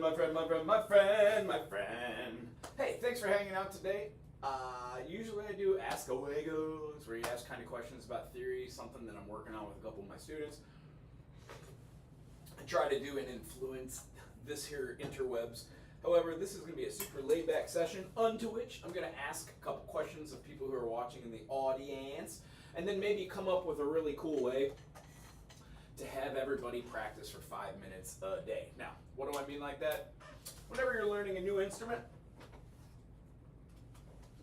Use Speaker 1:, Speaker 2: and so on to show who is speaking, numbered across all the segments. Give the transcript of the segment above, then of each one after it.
Speaker 1: my friend. Hey, thanks for hanging out today. Usually I do Ask a WAGO, where you ask kind of questions about theory, something that I'm working on with a couple of my students. I try to do and influence this here interwebs. However, this is going to be a super laid-back session, unto which I'm going to ask a couple questions of people who are watching in the audience, and then maybe come up with a really cool way to have everybody practice for 5 minutes a day. Now, what do I mean like that? Whenever you're learning a new instrument,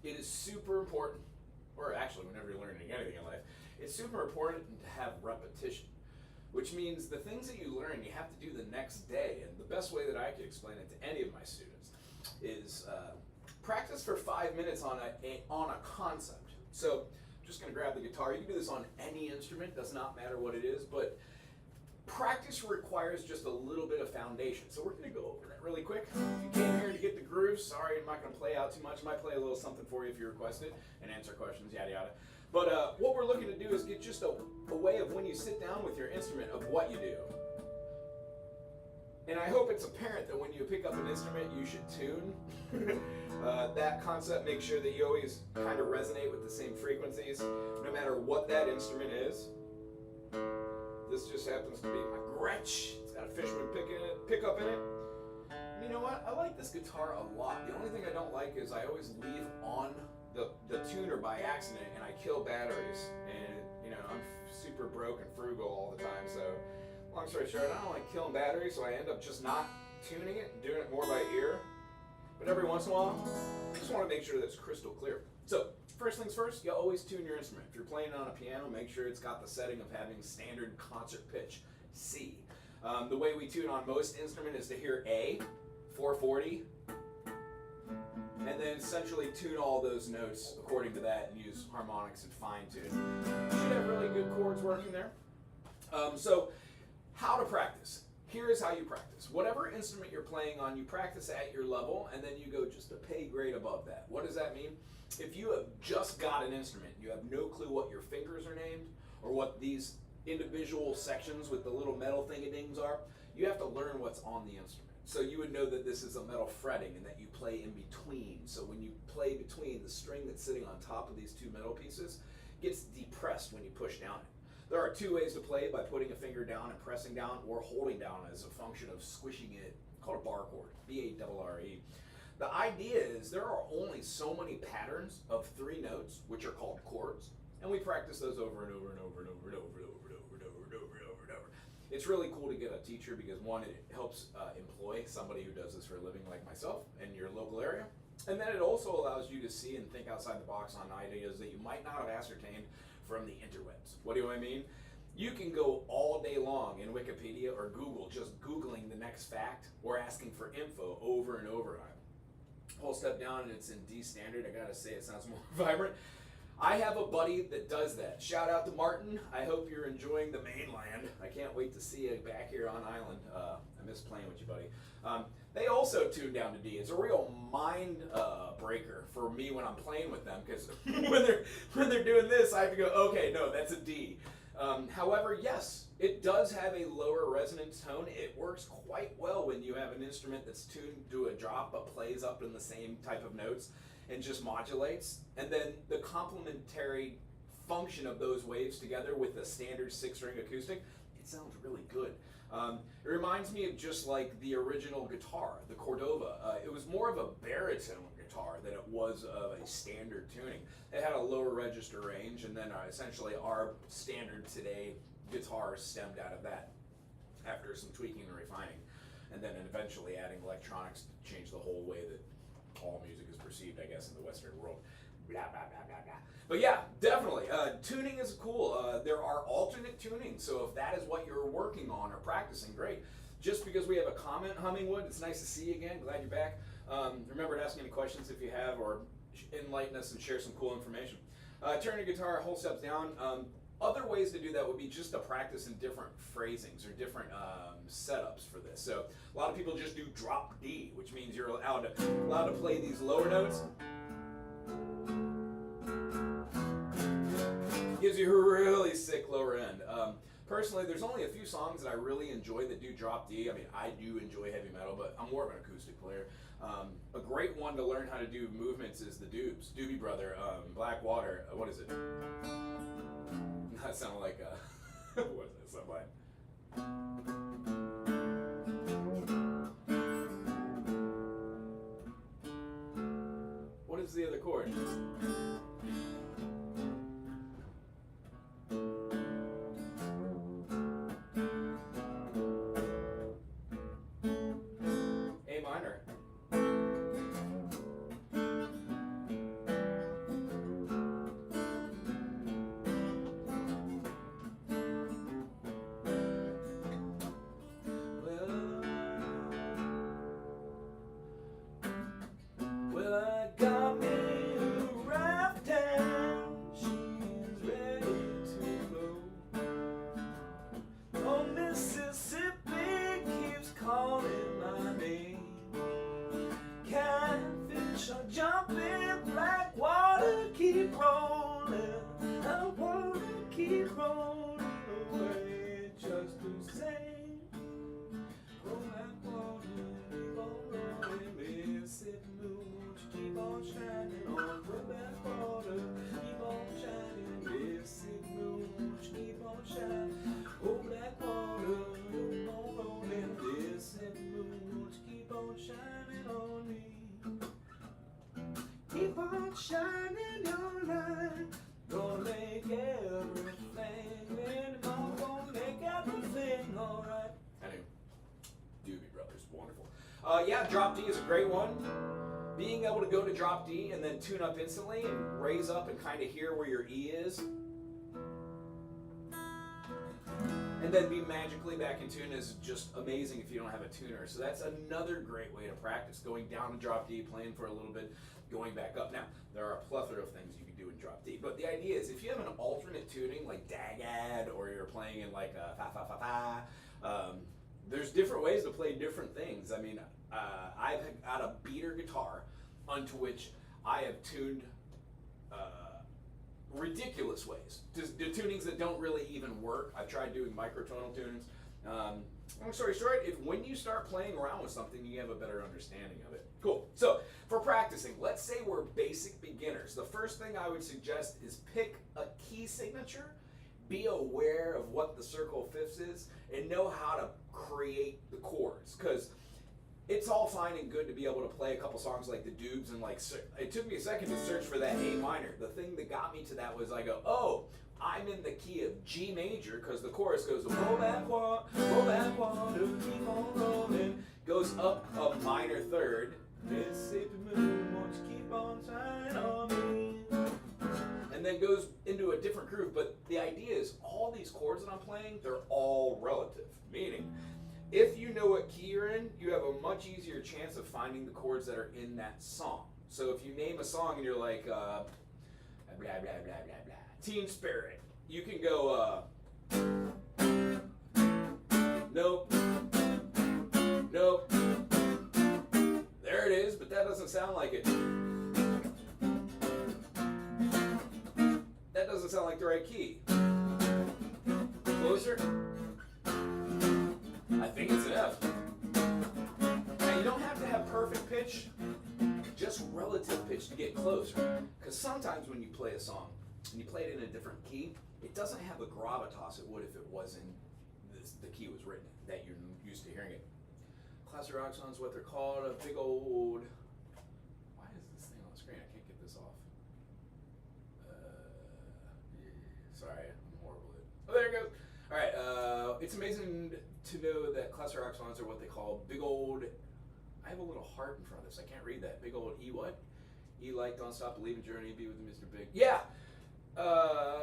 Speaker 1: it is super important, or actually whenever you're learning anything in life, it's super important to have repetition, which means the things that you learn you have to do the next day. And the best way that I could explain it to any of my students is practice for 5 minutes on a concept. So I'm just going to grab the guitar. You can do this on any instrument, does not matter what it is, but practice requires just a little bit of foundation. So we're going to go over that really quick. If you came here to get the groove, sorry, I'm not going to play out too much. I might play a little something for you if you request it and answer questions, yada yada. But what we're looking to do is get just a way of when you sit down with your instrument of what you do. And I hope it's apparent that when you pick up an instrument, you should tune. That concept makes sure that you always kind of resonate with the same frequencies, no matter what that instrument is. This just happens to be my Gretsch. It's got a Fishman pickup in it. And you know what? I like this guitar a lot. The only thing I don't like is I always leave on the tuner by accident and I kill batteries. And you know, I'm super broke and frugal all the time. So long story short, I don't like killing batteries, so I end up just not tuning it and doing it more by ear. But every once in a while, I just want to make sure that it's crystal clear. So first things first, you always tune your instrument. If you're playing on a piano, make sure it's got the setting of having standard concert pitch, C. The way we tune on most instrument is to hear A, 440, and then essentially tune all those notes according to that and use harmonics and fine tune. You should have really good chords working there. So how to practice. Here is how you practice. Whatever instrument you're playing on, you practice at your level, and then you go just a pay grade above that. What does that mean? If you have just got an instrument, you have no clue what your fingers are named, or what these individual sections with the little metal thingy-dings are, you have to learn what's on the instrument. So you would know that this is a metal fretting and that you play in between. So when you play between, the string that's sitting on top of these two metal pieces gets depressed when you push down it. There are two ways to play it, by putting a finger down and pressing down, or holding down as a function of squishing it, called a bar chord, B-A-R-R-E. The idea is there are only so many patterns of 3 notes, which are called chords, and we practice those over and over and over and over and over and over and over and over and over and over and over. It's really cool to get a teacher because, one, it helps employ somebody who does this for a living like myself in your local area, and then it also allows you to see and think outside the box on ideas that you might not have ascertained from the interwebs. What do I mean? You can go all day long in Wikipedia or Google just Googling the next fact or asking for info over and over. Whole step down and it's in D standard. I gotta say, it sounds more vibrant. I have a buddy that does that. Shout out to Martin. I hope you're enjoying the mainland. I can't wait to see you back here on island. I miss playing with you, buddy. They also tune down to D. It's a real mind breaker for me when I'm playing with them, because when they're doing this, I have to go, okay, no, that's a D. However, yes, it does have a lower resonance tone. It works quite well when you have an instrument that's tuned to a drop but plays up in the same type of notes and just modulates. And then the complementary function of those waves together with the standard 6-string acoustic, it sounds really good. It reminds me of just like the original guitar, the Cordova. It was more of a baritone guitar than it was of a standard tuning. It had a lower register range, and then essentially our standard today guitar stemmed out of that after some tweaking and refining, and then eventually adding electronics to change the whole way that all music is perceived, I guess, in the Western world. Blah, blah, blah, blah, blah. But yeah, definitely. Tuning is cool. There are alternate tunings, so if that is what you're working on or practicing, great. Just because we have a comment, Hummingwood, it's nice to see you again. Glad you're back. Remember to ask any questions if you have, or enlighten us and share some cool information. Turn your guitar whole steps down. Other ways to do that would be just to practice in different phrasings or different setups for this. So a lot of people just do drop D, which means you're allowed to play these lower notes. Gives you a really sick lower end. Personally, there's only a few songs that I really enjoy that do drop D. I mean, I do enjoy heavy metal, but I'm more of an acoustic player. A great one to learn how to do movements is the Doobie Brother, Black Water. What is it? That sounded like what is that? Something like. What is the other chord? A minor. Well, I got me a raft and she's ready to blow. Oh, Mississippi keeps calling my name. Catfish are jumping, black water keep rolling. I wanna keep rolling away just the same. Oh, black water keep on rolling, Mississippi moon keep on shining on. Oh, black water keep on shining, Mississippi moon keep on shining. Oh, black water keep on rolling, Mississippi moon keep on shining on me. Keep on shining your light, gonna make everything anymore, gonna make everything alright. Anyway, Doobie Brothers, wonderful. Yeah, drop D is a great one. Being able to go to drop D and then tune up instantly and raise up and kind of hear where your E is, and then be magically back in tune is just amazing if you don't have a tuner. So that's another great way to practice, going down to drop D, playing for a little bit, going back up. Now, there are a plethora of things you can do in drop D, but the idea is if you have an alternate tuning like Dagad, or you're playing in like a fa fa fa fa, there's different ways to play different things. I mean, I've got a beater guitar onto which I have tuned ridiculous ways. Just the tunings that don't really even work. I've tried doing microtonal tunings. Long story short, when you start playing around with something, you have a better understanding of it. Cool. So for practicing, let's say we're basic beginners. The first thing I would suggest is pick a key signature, be aware of what the circle of fifths is, and know how to create the chords. Because it's all fine and good to be able to play a couple songs like the Doobs, and like it took me a second to search for that A minor. The thing that got me to that was I go, oh, I'm in the key of G major, because the chorus goes roll back water, keep on rolling, goes up a minor third, Mississippi moon, won't you keep on shining on me, and then goes into a different groove. But the idea is all these chords that I'm playing, they're all relative, meaning if you know what key you're in, you have a much easier chance of finding the chords that are in that song. So if you name a song and you're like, blah, blah, blah, blah, blah, Teen Spirit, you can go, nope, nope, there it is, but that doesn't sound like it. That doesn't sound like the right key. Closer? I think it's an F. Now you don't have to have perfect pitch, just relative pitch to get closer. Because sometimes when you play a song and you play it in a different key, it doesn't have the gravitas it would if it was in the key was written, that you're used to hearing it. Classic rock songs, what they're called, a big old, why is this thing on the screen? I can't get this off. Sorry, I'm horrible at it. Oh, there it goes. All right, it's amazing to know that classic rock songs are what they call big old, I have a little heart in front of this, I can't read that. Big old E what? E like Don't Stop Believing, Journey, Be With Mr. Big. Yeah!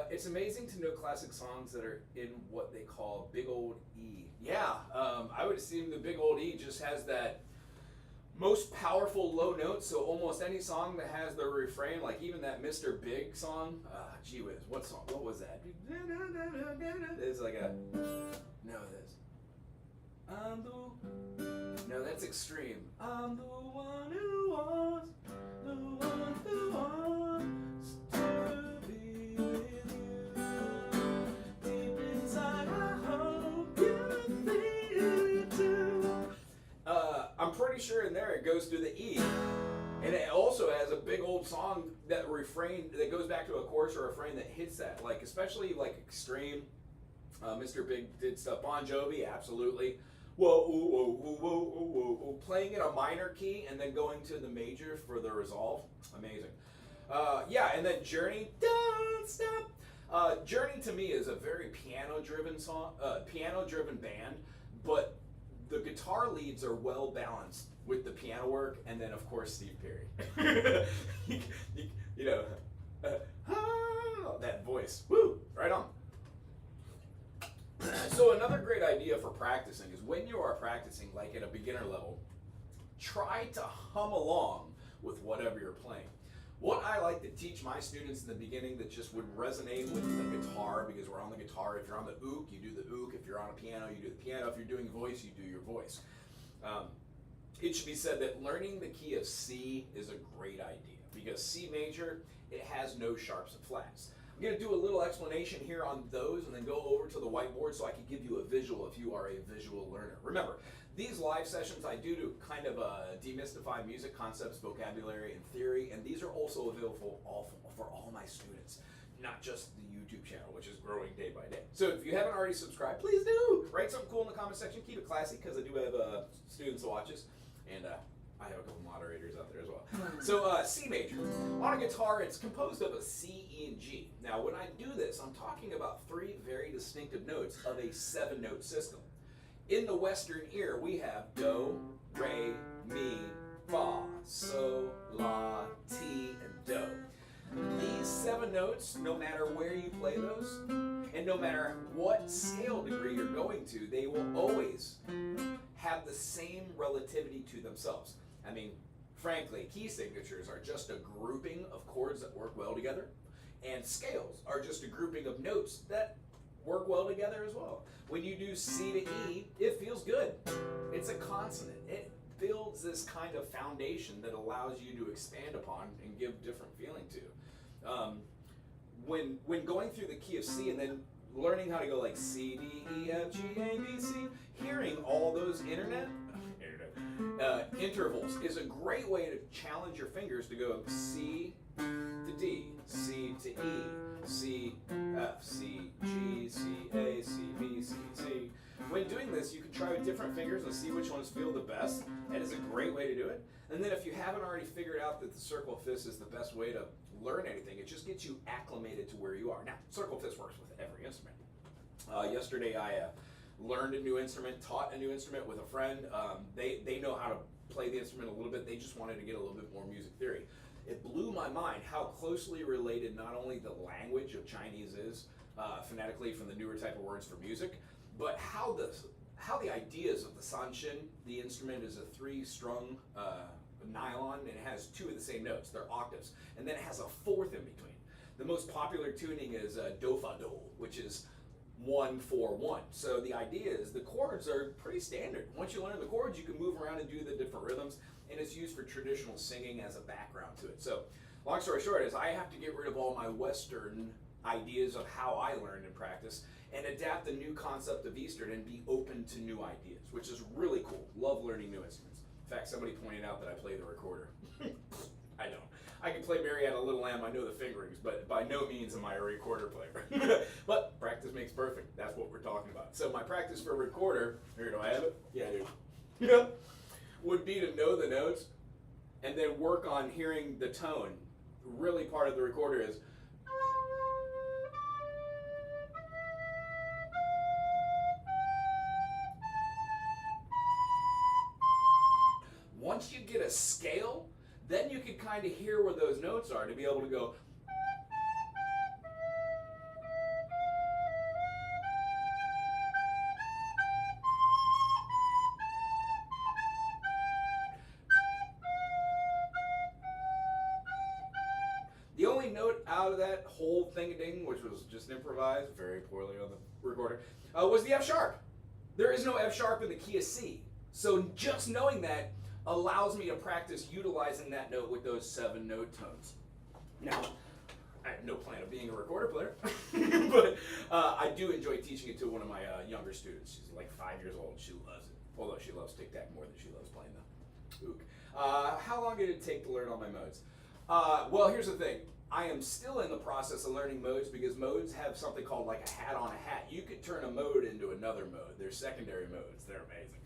Speaker 1: It's amazing to know classic songs that are in what they call big old E. Yeah, I would assume the big old E just has that most powerful low note, so almost any song that has the refrain, like even that Mr. Big song, gee whiz, what song, what was that? It's like a, no, this. No, that's extreme. I'm the one who wants, the one who wants to be with you. Deep inside my pretty sure in there it goes through the E. And it also has a big old song that refrain that goes back to a chorus or a refrain that hits that, like especially like Extreme. Mr. Big did stuff. Bon Jovi, absolutely. Whoa, whoa, whoa, whoa, whoa, whoa, whoa. Playing in a minor key and then going to the major for the resolve, amazing. Yeah, and then Journey, Don't Stop. Journey to me is a very piano-driven song, piano-driven band, but the guitar leads are well balanced with the piano work, and then of course Steve Perry. you know, that voice, woo, right on. So another great idea for practicing is when you are practicing, like at a beginner level, try to hum along with whatever you're playing. What I like to teach my students in the beginning that just would resonate with the guitar, because we're on the guitar. If you're on the ook, you do the ook. If you're on a piano, you do the piano. If you're doing voice, you do your voice. It should be said that learning the key of C is a great idea, because C major, it has no sharps and flats. I'm going to do a little explanation here on those and then go over to the whiteboard so I can give you a visual if you are a visual learner. Remember, these live sessions I do to kind of demystify music concepts, vocabulary, and theory, and these are also available for all my students, not just the YouTube channel, which is growing day by day. So if you haven't already subscribed, please do. Write something cool in the comment section. Keep it classy, because I do have students that watch us, and I have a couple moderators out there as well. So C major. On a guitar, it's composed of a C, E, and G. Now, when I do this, I'm talking about 3 very distinctive notes of a 7-note system. In the Western ear, we have Do, Re, Mi, Fa, So, La, Ti, and Do. These 7 notes, no matter where you play those, and no matter what scale degree you're going to, they will always have the same relativity to themselves. I mean, frankly, key signatures are just a grouping of chords that work well together, and scales are just a grouping of notes that work well together as well. When you do C to E, it feels good. It's a consonant. It builds this kind of foundation that allows you to expand upon and give different feeling to. When going through the key of C and then learning how to go like C, D, E, F, G, A, B, C, hearing all those intervals is a great way to challenge your fingers to go C to D, C to E, C, F, C, G, C, A, C, B, C, C. When doing this, you can try with different fingers and see which ones feel the best, and it's a great way to do it. And then if you haven't already figured out that the circle of fifths is the best way to learn anything, it just gets you acclimated to where you are. Now, circle of fifths works with every instrument. Yesterday I learned a new instrument, taught a new instrument with a friend. They know how to play the instrument a little bit. They just wanted to get a little bit more music theory. It blew my mind how closely related not only the language of Chinese is phonetically from the newer type of words for music, but how the ideas of the sanshin, the instrument is a 3-strung nylon, and it has 2 of the same notes. They're octaves, and then it has a 4th in between. The most popular tuning is do fa do, which is 1 4 1. So the idea is the chords are pretty standard. Once you learn the chords, you can move around and do the different rhythms, and it's used for traditional singing as a background to it. So long story short is I have to get rid of all my Western ideas of how I learned and practice and adapt the new concept of Eastern and be open to new ideas, which is really cool. Love learning new instruments. In fact, somebody pointed out that I play the recorder. I don't. I can play Marietta Little Lamb, I know the fingerings, but by no means am I a recorder player. But practice makes perfect. That's what we're talking about. So my practice for a recorder, here, do I have it? Yeah, I do. Would be to know the notes and then work on hearing the tone. Really part of the recorder is once you get a scale, then you can kind of hear where those notes are to be able to go. The only note out of that whole thing-a-ding, which was just improvised, very poorly on the recorder, was the F sharp. There is no F sharp in the key of C. So just knowing that allows me to practice utilizing that note with those 7-note tones. Now, I have no plan of being a recorder player, but I do enjoy teaching it to one of my younger students. She's like 5 years old. She loves it, although she loves tic-tac more than she loves playing Ook. How long did it take to learn all my modes? Well, here's the thing. I am still in the process of learning modes because modes have something called like a hat on a hat. You could turn a mode into another mode. They're secondary modes. They're amazing.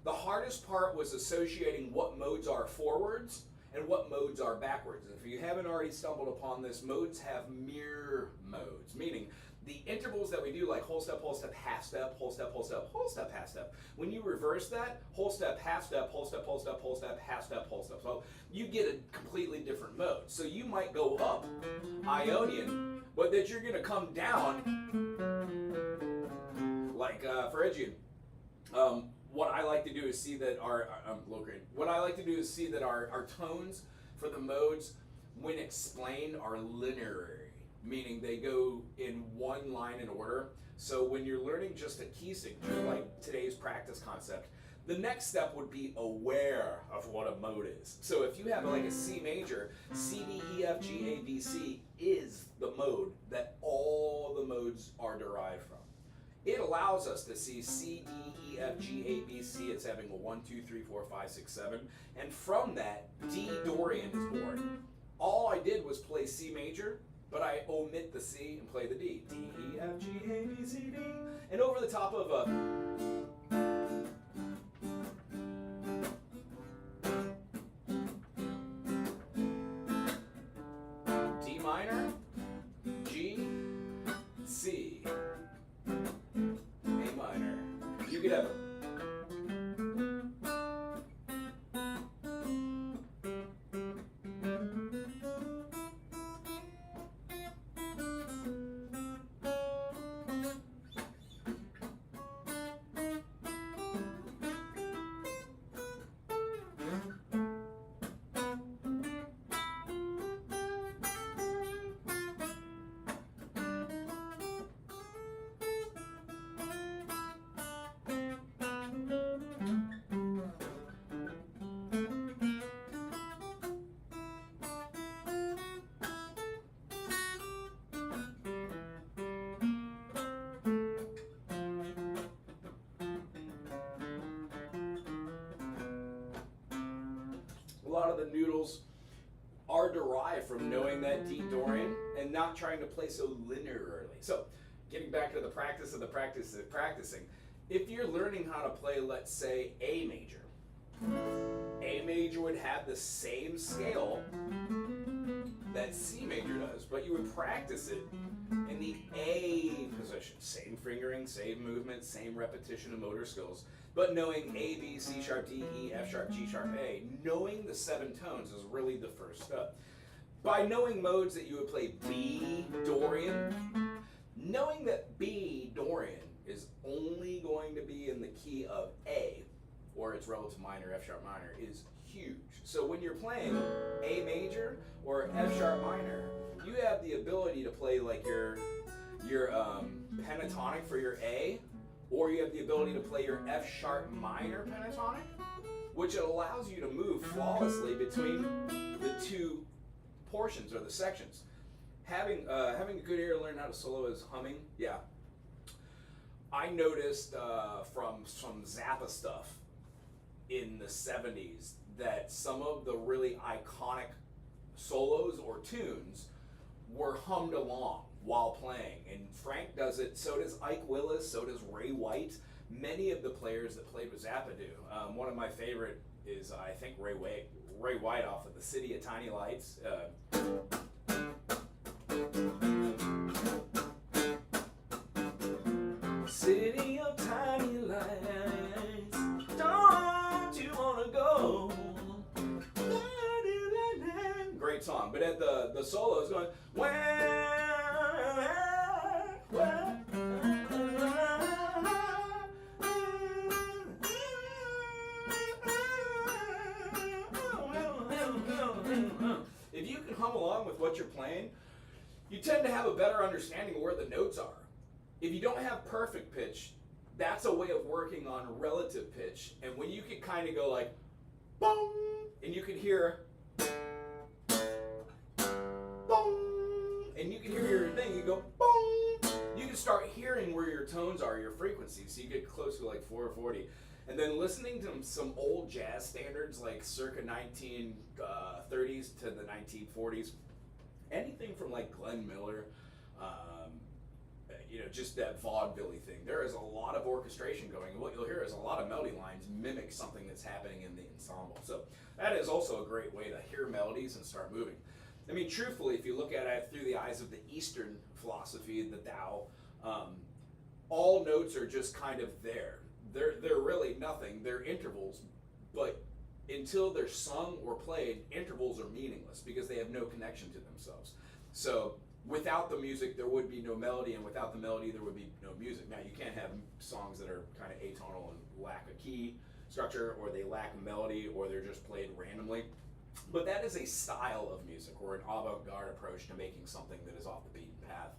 Speaker 1: The hardest part was associating what modes are forwards and what modes are backwards. If you haven't already stumbled upon this, modes have mirror modes, meaning the intervals that we do, like whole step, half step, whole step, whole step, whole step, half step. When you reverse that, whole step, half step, whole step, whole step, whole step, half step, whole step. So you get a completely different mode. So you might go up Ionian, but that you're gonna come down like Phrygian. What I like to do is see that our low grade. What I like to do is see that our tones for the modes, when explained, are linear, meaning they go in one line in order. So when you're learning just a key signature, like today's practice concept, the next step would be aware of what a mode is. So if you have like a C major, C, D, E, F, G, A, B, C is the mode that all the modes are derived from. It allows us to see C, D, E, F, G, A, B, C. It's having a 1, 2, 3, 4, 5, 6, 7. And from that, D Dorian is born. All I did was play C major, but I omit the C and play the D. D, E, F, G, A, B, C, D. And over the top of a D minor, G, C, A minor. You could have a lot of the noodles are derived from knowing that D Dorian and not trying to play so linearly. So, getting back to the practice of the practice of practicing, if you're learning how to play, let's say, A major would have the same scale that C major does, but you would practice it in the A position. Same fingering, same movement, same repetition of motor skills. But knowing A, B, C sharp, D, E, F sharp, G sharp, A, knowing the 7 tones is really the first step. By knowing modes that you would play B Dorian, knowing that B Dorian is only going to be in the key of A, or its relative minor, F sharp minor, is huge. So when you're playing A major or F sharp minor, you have the ability to play like your pentatonic for your A, or you have the ability to play your F sharp minor pentatonic, which allows you to move flawlessly between the two portions or the sections. Having a good ear to learn how to solo is humming. Yeah, I noticed from some Zappa stuff in the 70s that some of the really iconic solos or tunes were hummed along while playing, and Frank does it, so does Ike Willis, so does Ray White. Many of the players that played with Zappa do. One of my favorite is I think Ray White off of the City of Tiny Lights. City of Tiny Lights, don't you wanna go? Great song, but at the solo is going, if you can hum along with what you're playing, you tend to have a better understanding of where the notes are. If you don't have perfect pitch, that's a way of working on relative pitch. And when you can kind of go like, boom, and you can hear, boom, and you can hear your thing, you go, boom, you can start hearing where your tones are, your frequencies, so you get close to like 440. And then listening to some old jazz standards like circa 1930s to the 1940s, anything from like Glenn Miller, just that vaudeville thing. There is a lot of orchestration going, and what you'll hear is a lot of melody lines mimic something that's happening in the ensemble. So that is also a great way to hear melodies and start moving. I mean, truthfully, if you look at it through the eyes of the Eastern philosophy, the Tao, all notes are just kind of there. They're really nothing. They're intervals, but until they're sung or played, intervals are meaningless because they have no connection to themselves. So without the music, there would be no melody, and without the melody, there would be no music. Now, you can't have songs that are kind of atonal and lack a key structure, or they lack a melody, or they're just played randomly. But that is a style of music, or an avant-garde approach to making something that is off the beaten path.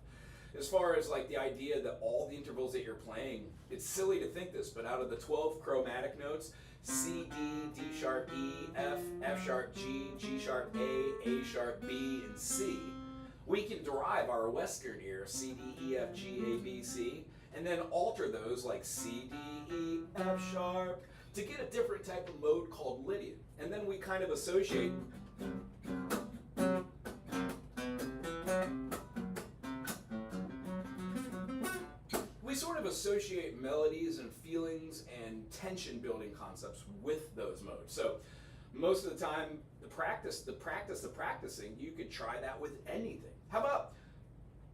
Speaker 1: As far as like the idea that all the intervals that you're playing, it's silly to think this, but out of the 12 chromatic notes, C, D, D sharp, E, F, F sharp, G, G sharp, A sharp, B, and C, we can derive our Western ear, C, D, E, F, G, A, B, C, and then alter those like C, D, E, F sharp to get a different type of mode called Lydian. And then we kind of associate associate melodies and feelings and tension building concepts with those modes. So most of the time, the practicing, you could try that with anything. How about,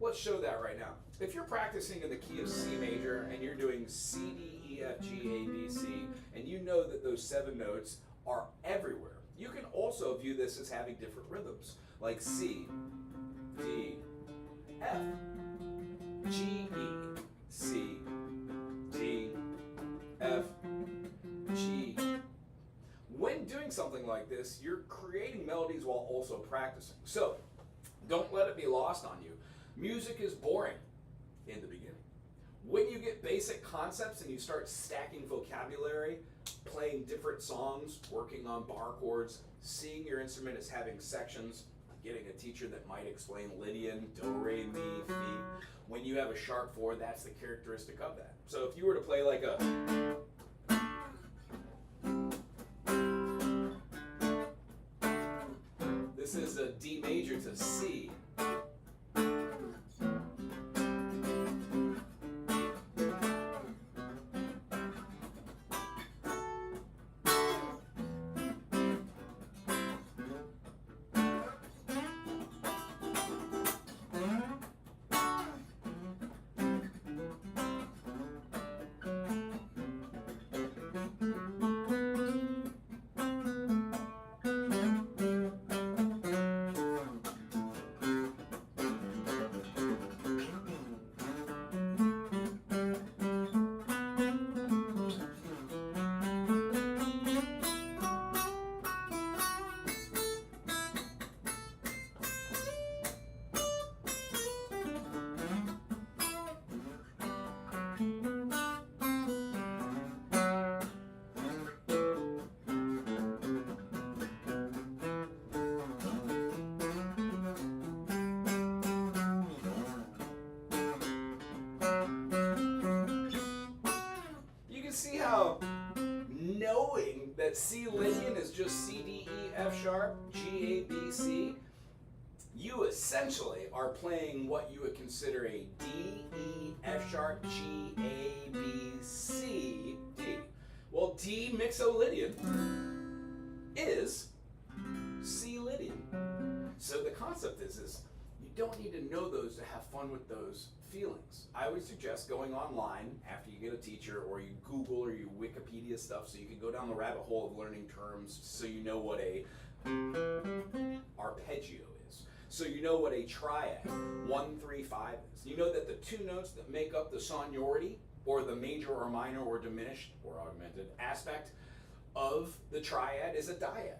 Speaker 1: let's show that right now. If you're practicing in the key of C major and you're doing C, D, E, F, G, A, B, C, and you know that those 7 notes are everywhere, you can also view this as having different rhythms, like C, D, F, G, E, C, D, F, G. When doing something like this, you're creating melodies while also practicing. So don't let it be lost on you. Music is boring in the beginning. When you get basic concepts and you start stacking vocabulary, playing different songs, working on bar chords, seeing your instrument as having sections, getting a teacher that might explain Lydian, do, re, mi, fi. When you have a sharp 4, that's the characteristic of that. So if you were to play like a this is a D major to C. See how knowing that C Lydian is just C, D, E, F sharp, G, A, B, C, you essentially are playing what you would consider a D, E, F sharp, G, A, B, C, D. Well, D mixolydian is C Lydian. So the concept is you don't need to know those to have fun with those feelings. I would suggest going online after you get a teacher, or you Google or you Wikipedia stuff, so you can go down the rabbit hole of learning terms, so you know what a arpeggio is. So you know what a triad, 1, 3, 5 is. You know that the 2 notes that make up the sonority, or the major or minor or diminished or augmented aspect of the triad is a dyad.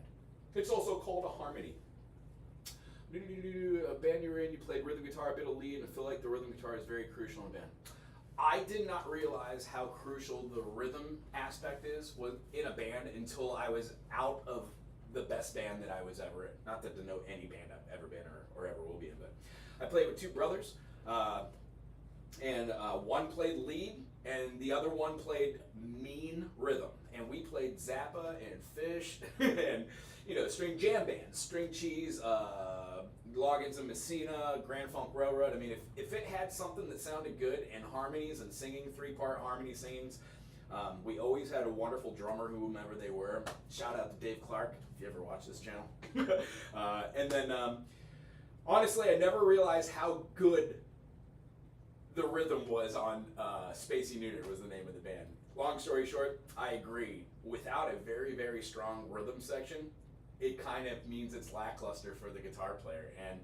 Speaker 1: It's also called a harmony. A band you were in, you played rhythm guitar, a bit of lead, and I feel like the rhythm guitar is very crucial in a band. I did not realize how crucial the rhythm aspect is in a band until I was out of the best band that I was ever in. Not to denote any band I've ever been or ever will be in, but I played with 2 brothers, and one played lead, and the other one played mean rhythm, and we played Zappa and Fish and string jam bands, String Cheese, Loggins and Messina, Grand Funk Railroad. I mean, if it had something that sounded good and harmonies and singing, 3-part harmony singings, we always had a wonderful drummer, whomever they were. Shout out to Dave Clark if you ever watch this channel. And then honestly, I never realized how good the rhythm was on Spacey Nooner was the name of the band. Long story short, I agree. Without a very, very strong rhythm section, it kind of means it's lackluster for the guitar player. And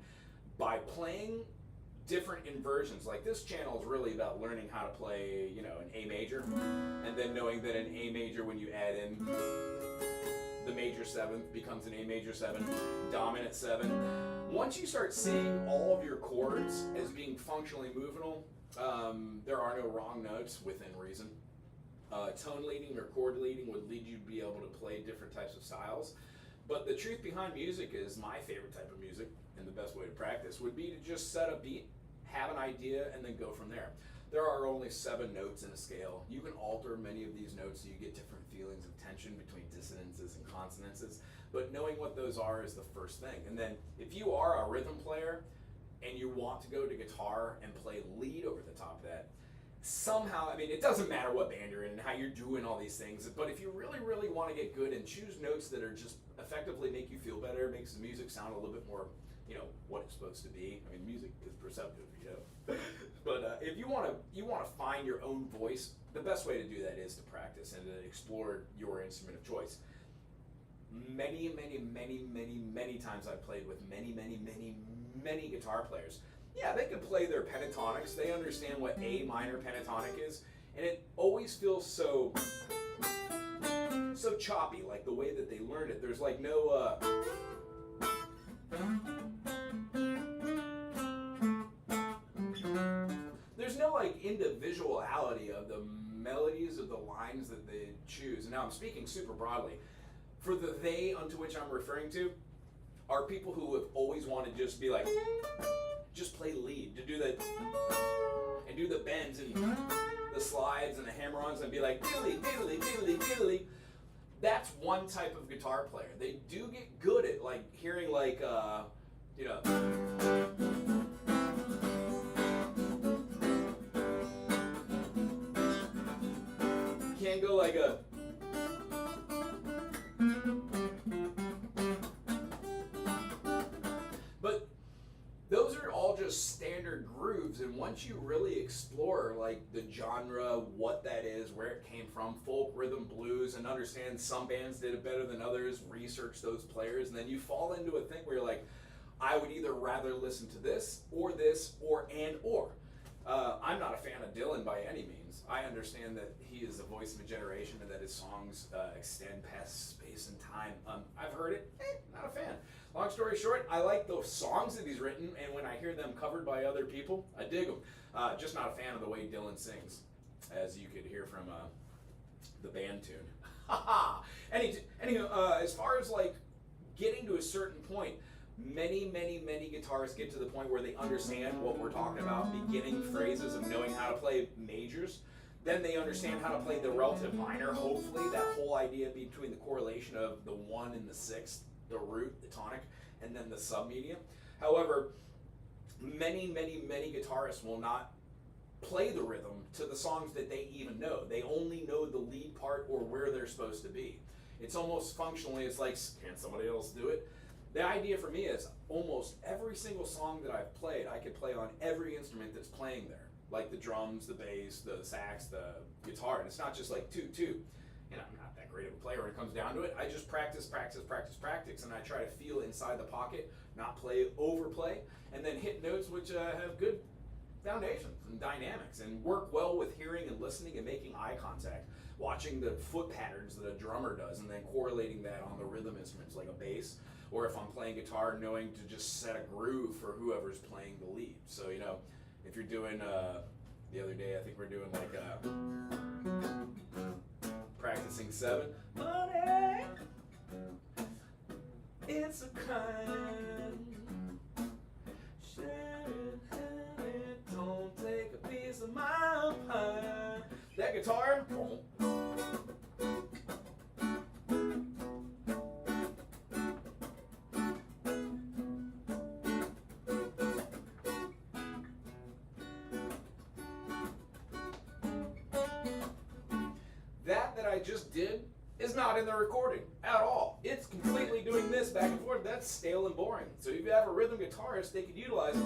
Speaker 1: by playing different inversions, like this channel is really about learning how to play, an A major, and then knowing that an A major, when you add in the major 7th, becomes an A major 7, dominant 7. Once you start seeing all of your chords as being functionally movable, there are no wrong notes within reason. Tone leading or chord leading would lead you to be able to play different types of styles. But the truth behind music is my favorite type of music, and the best way to practice would be to just set a beat, have an idea, and then go from there. There are only 7 notes in a scale. You can alter many of these notes so you get different feelings of tension between dissonances and consonances, but knowing what those are is the first thing. And then if you are a rhythm player and you want to go to guitar and play lead over the top of that, somehow, I mean, it doesn't matter what band you're in and how you're doing all these things, but if you really, really want to get good and choose notes that are just effectively make you feel better, makes the music sound a little bit more, what it's supposed to be. I mean, music is perceptive, But if you want to find your own voice, the best way to do that is to practice and to explore your instrument of choice. Many, many, many, many, many times I've played with many, many, many, many guitar players. Yeah, they can play their pentatonics. They understand what A minor pentatonic is, and it always feels so choppy, like the way that they learned it. There's like no there's no like individuality of the melodies of the lines that they choose. And now I'm speaking super broadly. For the they unto which I'm referring to are people who have always wanted to just be like, just play lead, to do the and do the bends and the slides and the hammer-ons and be like diddly diddly diddly diddly. That's one type of guitar player. They do get good at like hearing like can't go like a those are all just standard grooves, and once you really explore like the genre, what that is, where it came from, folk, rhythm, blues, and understand some bands did it better than others, research those players, and then you fall into a thing where you're like, I would either rather listen to this, or I'm not a fan of Dylan by any means. I understand that he is the voice of a generation and that his songs extend past space and time. I've heard it, not a fan. Long story short, I like those songs that he's written, and when I hear them covered by other people, I dig them. Just not a fan of the way Dylan sings, as you could hear from the band tune. Anywho, as far as like getting to a certain point, many guitarists get to the point where they understand what we're talking about, beginning phrases of knowing how to play majors. Then they understand how to play the relative minor, hopefully, that whole idea between the correlation of the 1 and the 6th, the root, the tonic, and then the submedium. However, many guitarists will not play the rhythm to the songs that they even know. They only know the lead part or where they're supposed to be. It's almost functionally, it's like, can somebody else do it? The idea for me is almost every single song that I've played, I could play on every instrument that's playing there. Like the drums, the bass, the sax, the guitar. And it's not just like toot. And I'm not that great of a player when it comes down to it. I just practice, and I try to feel inside the pocket, not overplay, and then hit notes which have good foundations and dynamics, and work well with hearing and listening and making eye contact, watching the foot patterns that a drummer does, and then correlating that on the rhythm instruments like a bass, or if I'm playing guitar, knowing to just set a groove for whoever's playing the lead. So, if you're doing, the other day I think we're doing like practicing 7. Money, it's a kind, share it, have it, don't take a piece of my pie. guitar. That I just did is not in the recording at all. It's completely doing this back and forth. That's stale and boring. So if you have a rhythm guitarist, they could utilize it.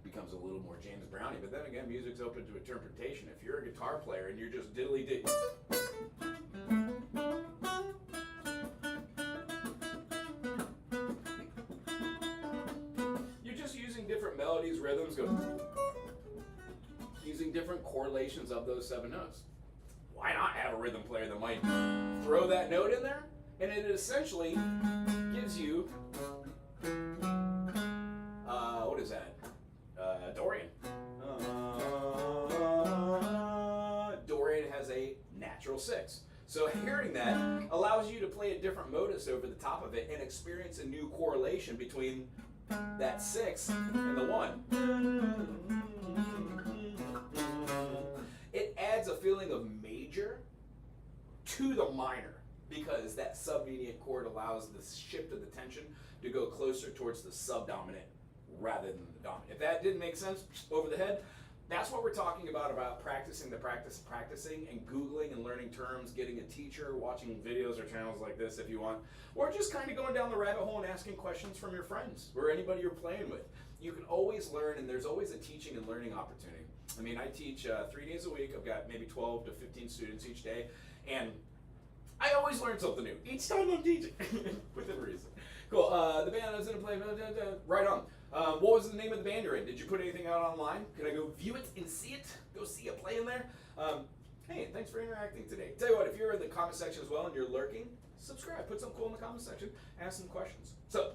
Speaker 1: Becomes a little more James Brownie, but then again, music's open to interpretation. If you're a guitar player and you're just diddly-did, different melodies, rhythms, using different correlations of those 7 notes. Why not have a rhythm player that might throw that note in there? And it essentially gives you, what is that? Dorian. Dorian has a natural 6. So hearing that allows you to play a different modus over the top of it and experience a new correlation between that 6 and the 1. It adds a feeling of major to the minor because that submediate chord allows the shift of the tension to go closer towards the subdominant rather than the dominant. If that didn't make sense over the head, that's what we're talking about practicing the practicing and Googling and learning terms, getting a teacher, watching videos or channels like this if you want, or just kind of going down the rabbit hole and asking questions from your friends or anybody you're playing with. You can always learn, and there's always a teaching and learning opportunity. I mean, I teach 3 days a week. I've got maybe 12 to 15 students each day, and I always learn something new each time I'm teaching, within reason. Cool. The band I was going to play, right on. What was the name of the band you're in? Did you put anything out online? Can I go view it and see it? Go see a play in there? Hey, thanks for interacting today. Tell you what, if you're in the comment section as well and you're lurking, subscribe. Put something cool in the comment section. Ask some questions. So,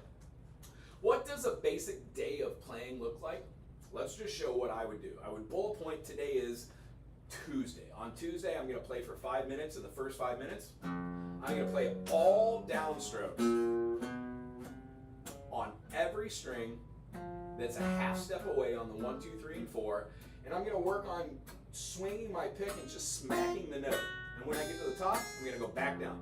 Speaker 1: what does a basic day of playing look like? Let's just show what I would do. I would bullet point today is Tuesday. On Tuesday, I'm going to play for 5 minutes. In the first 5 minutes, I'm going to play all downstrokes on every string that's a half step away on the 1, 2, 3, and 4, and I'm going to work on swinging my pick and just smacking the note. And when I get to the top, I'm going to go back down.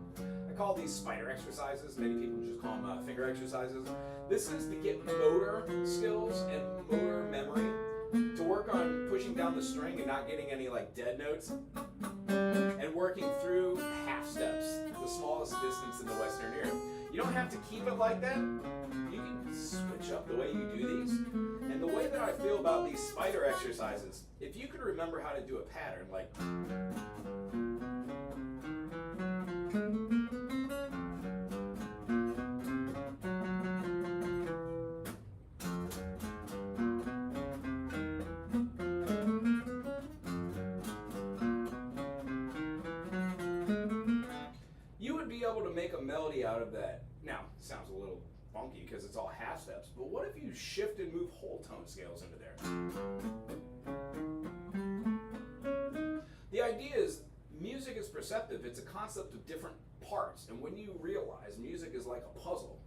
Speaker 1: I call these spider exercises. Many people just call them finger exercises. This is to get motor skills and motor memory to work on pushing down the string and not getting any like dead notes, and working through half steps, the smallest distance in the Western ear. You don't have to keep it like that. You can switch up the way you do these. And the way that I feel about these spider exercises, if you could remember how to do a pattern like you would be able to make a melody out of that. Now, it sounds a little funky because it's all half steps, but what if you shift and move whole tone scales into there? The idea is music is perceptive. It's a concept of different parts, and when you realize music is like a puzzle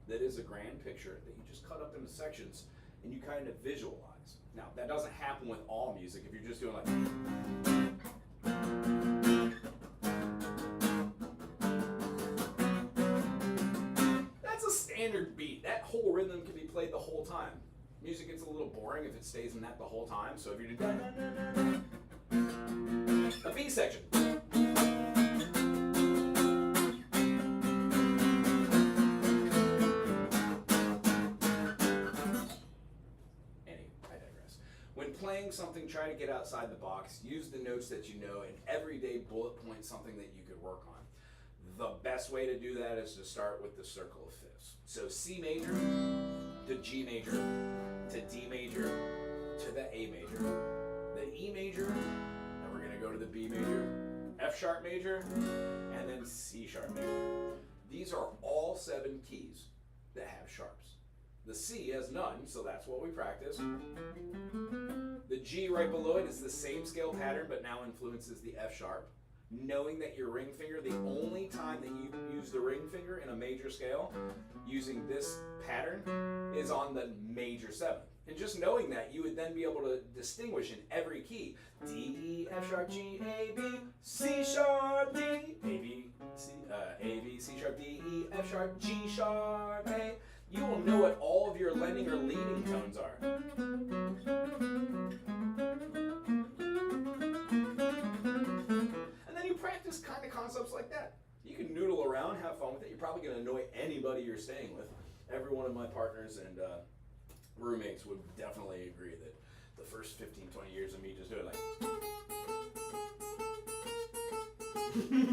Speaker 1: that is a grand picture that you just cut up into sections and you kind of visualize. Now, that doesn't happen with all music. If you're just doing like standard beat, that whole rhythm can be played the whole time. Music gets a little boring if it stays in that the whole time, so if you're doing a B section. I digress. When playing something, try to get outside the box, use the notes that you know, and every day bullet point something that you could work on. The best way to do that is to start with the circle of fifths. So C major to G major to D major to the A major, the E major, and we're going to go to the B major, F sharp major, and then C sharp major. These are all 7 keys that have sharps. The C has none, so that's what we practice. The G right below it is the same scale pattern, but now influences the F sharp. knowing that your ring finger, the only time that you use the ring finger in a major scale using this pattern is on the major 7th. And just knowing that, you would then be able to distinguish in every key, D, E, F sharp, G, A, B, C sharp, D, A, B, C, A, B, C sharp, D, E, F sharp, G sharp, A. You will know what all of your lending or leading tones are. And then you practice kind of concepts like that. You can noodle around, have fun with it. You're probably going to annoy anybody you're staying with. Every one of my partners and roommates would definitely agree that the first 15, 20 years of me just doing like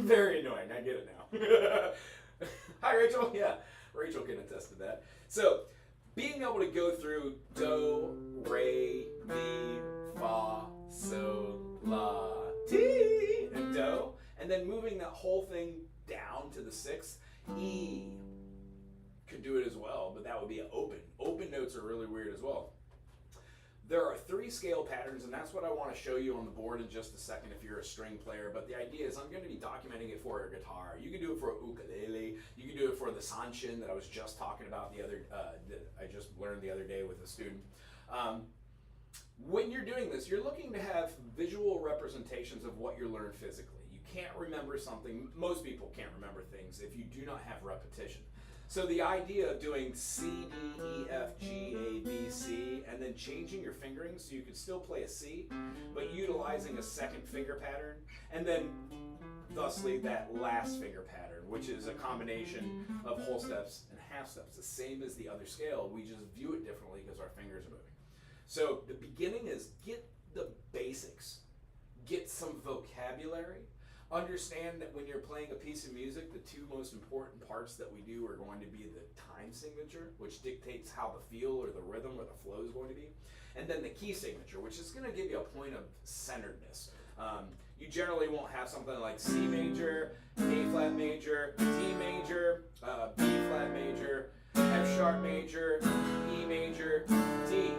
Speaker 1: very annoying. I get it now. Hi, Rachel. Yeah, Rachel can attest to that. So being able to go through do, re, mi, fa, sol, la, ti, and do, and then moving that whole thing down to the 6th, E could do it as well, but that would be an open. Open notes are really weird as well. There are 3 scale patterns, and that's what I want to show you on the board in just a second if you're a string player. But the idea is I'm going to be documenting it for a guitar. You can do it for a ukulele. You can do it for the sanshin that I was just talking about that I just learned the other day with a student. When you're doing this, you're looking to have visual representations of what you learned physically. You can't remember something. Most people can't remember things if you do not have repetition. So the idea of doing C, D, E, F, G, A, B, C, and then changing your fingering so you can still play a C, but utilizing a second finger pattern, and then thusly that last finger pattern, which is a combination of whole steps and half steps, the same as the other scale. We just view it differently because our fingers are moving. So the beginning is get the basics, get some vocabulary. Understand that when you're playing a piece of music, the 2 most important parts that we do are going to be the time signature, which dictates how the feel or the rhythm or the flow is going to be, and then the key signature, which is going to give you a point of centeredness. You generally won't have something like C major, A flat major, D major, B flat major, F sharp major, E major, D.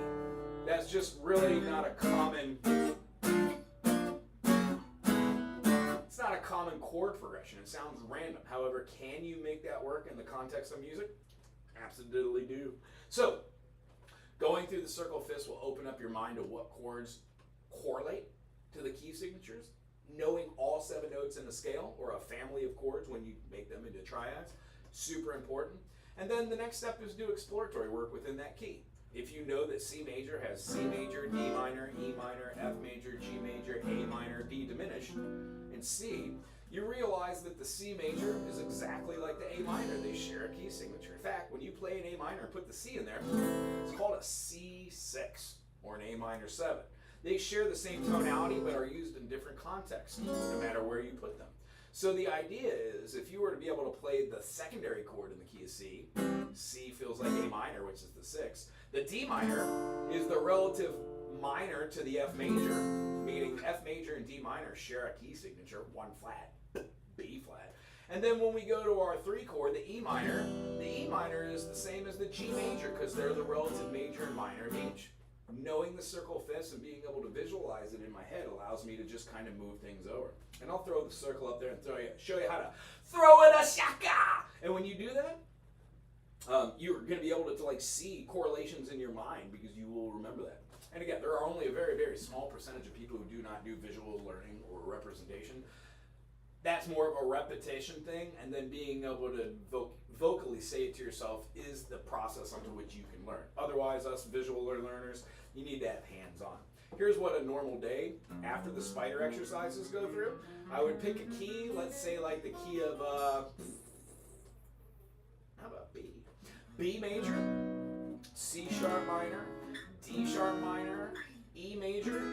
Speaker 1: That's just really not a common chord progression. It sounds random. However, can you make that work in the context of music? Absolutely do. So, going through the circle of fifths will open up your mind to what chords correlate to the key signatures. Knowing all 7 notes in a scale or a family of chords when you make them into triads, super important. And then the next step is do exploratory work within that key. If you know that C major has C major, D minor, E minor, F major, G major, A minor, D diminished, and C, you realize that the C major is exactly like the A minor. They share a key signature. In fact, when you play an A minor and put the C in there, it's called a C6 or an A minor 7. They share the same tonality but are used in different contexts, no matter where you put them. So the idea is, if you were to be able to play the secondary chord in the key of C, C feels like A minor, which is the 6. The D minor is the relative minor to the F major, meaning F major and D minor share a key signature, 1 flat, B flat. And then when we go to our 3 chord, the E minor is the same as the G major because they're the relative major and minor of each. Knowing the circle of fifths and being able to visualize it in my head allows me to just kind of move things over. And I'll throw the circle up there and show you how to throw it a shaka. And when you do that, you're going to be able to like see correlations in your mind because you will remember that. And again, there are only a very, very small percentage of people who do not do visual learning or representation. That's more of a repetition thing, and then being able to vocally say it to yourself is the process under which you can learn. Otherwise, us visual learners, you need to have hands-on. Here's what a normal day after the spider exercises go through. I would pick a key, let's say like the key of, how about B? B major, C sharp minor, D sharp minor, E major,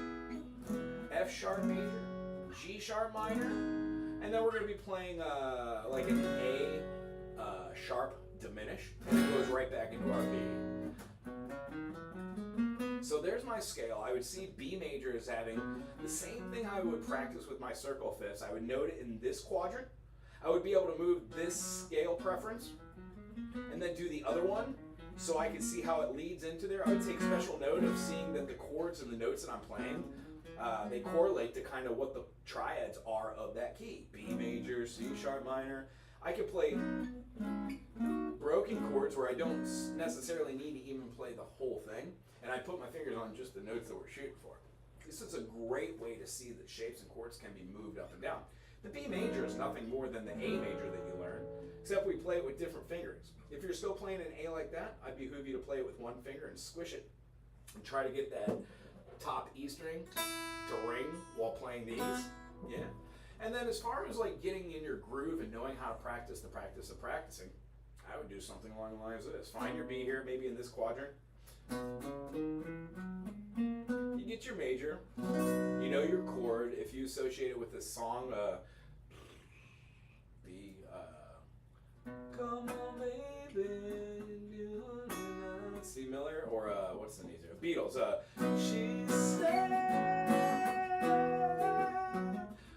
Speaker 1: F sharp major, G sharp minor, and then we're going to be playing like an A sharp diminished, and it goes right back into our B. So there's my scale. I would see B major as having the same thing I would practice with my circle fifths. I would note it in this quadrant. I would be able to move this scale preference and then do the other one so I could see how it leads into there. I would take special note of seeing that the chords and the notes that I'm playing They correlate to kind of what the triads are of that key. B major, C sharp minor. I can play broken chords where I don't necessarily need to even play the whole thing, and I put my fingers on just the notes that we're shooting for. This is a great way to see that shapes and chords can be moved up and down. The B major is nothing more than the A major that you learn, except we play it with different fingerings. If you're still playing an A like that, I'd behoove you to play it with one finger and squish it, and try to get that top E string to ring while playing these. Yeah. And then as far as like getting in your groove and knowing how to practice the practice of practicing, I would do something along the lines of this. Find your B here, maybe in this quadrant. You get your major, you know your chord. If you associate it with this song, come on baby, C Miller, or what's the name of it? Beatles, she said,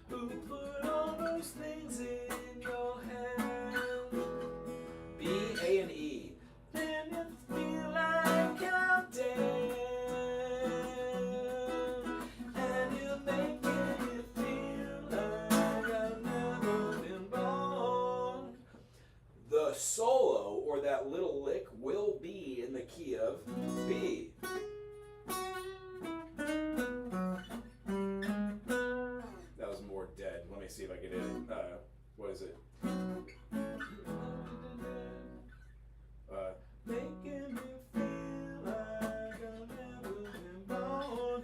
Speaker 1: who put all those things in your hand? B, A, and E. Then you feel like I'm dead, and you're making me feel like I've never been born. The solo, or that little lick, will be in the key of B. That was more dead. Let me see if I can hit it. What is it? Making me feel like I've never been born.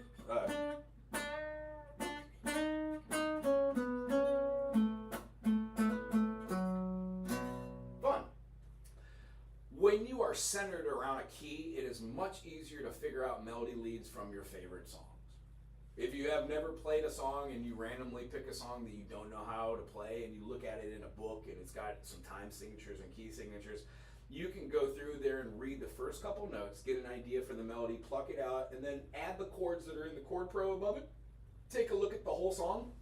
Speaker 1: Fun. When you are centered around a key, it is much easier to figure out melody leads from your favorite songs. If you have never played a song and you randomly pick a song that you don't know how to play and you look at it in a book and it's got some time signatures and key signatures, you can go through there and read the first couple notes, get an idea for the melody, pluck it out, and then add the chords that are in the chord pro above it. Take a look at the whole song,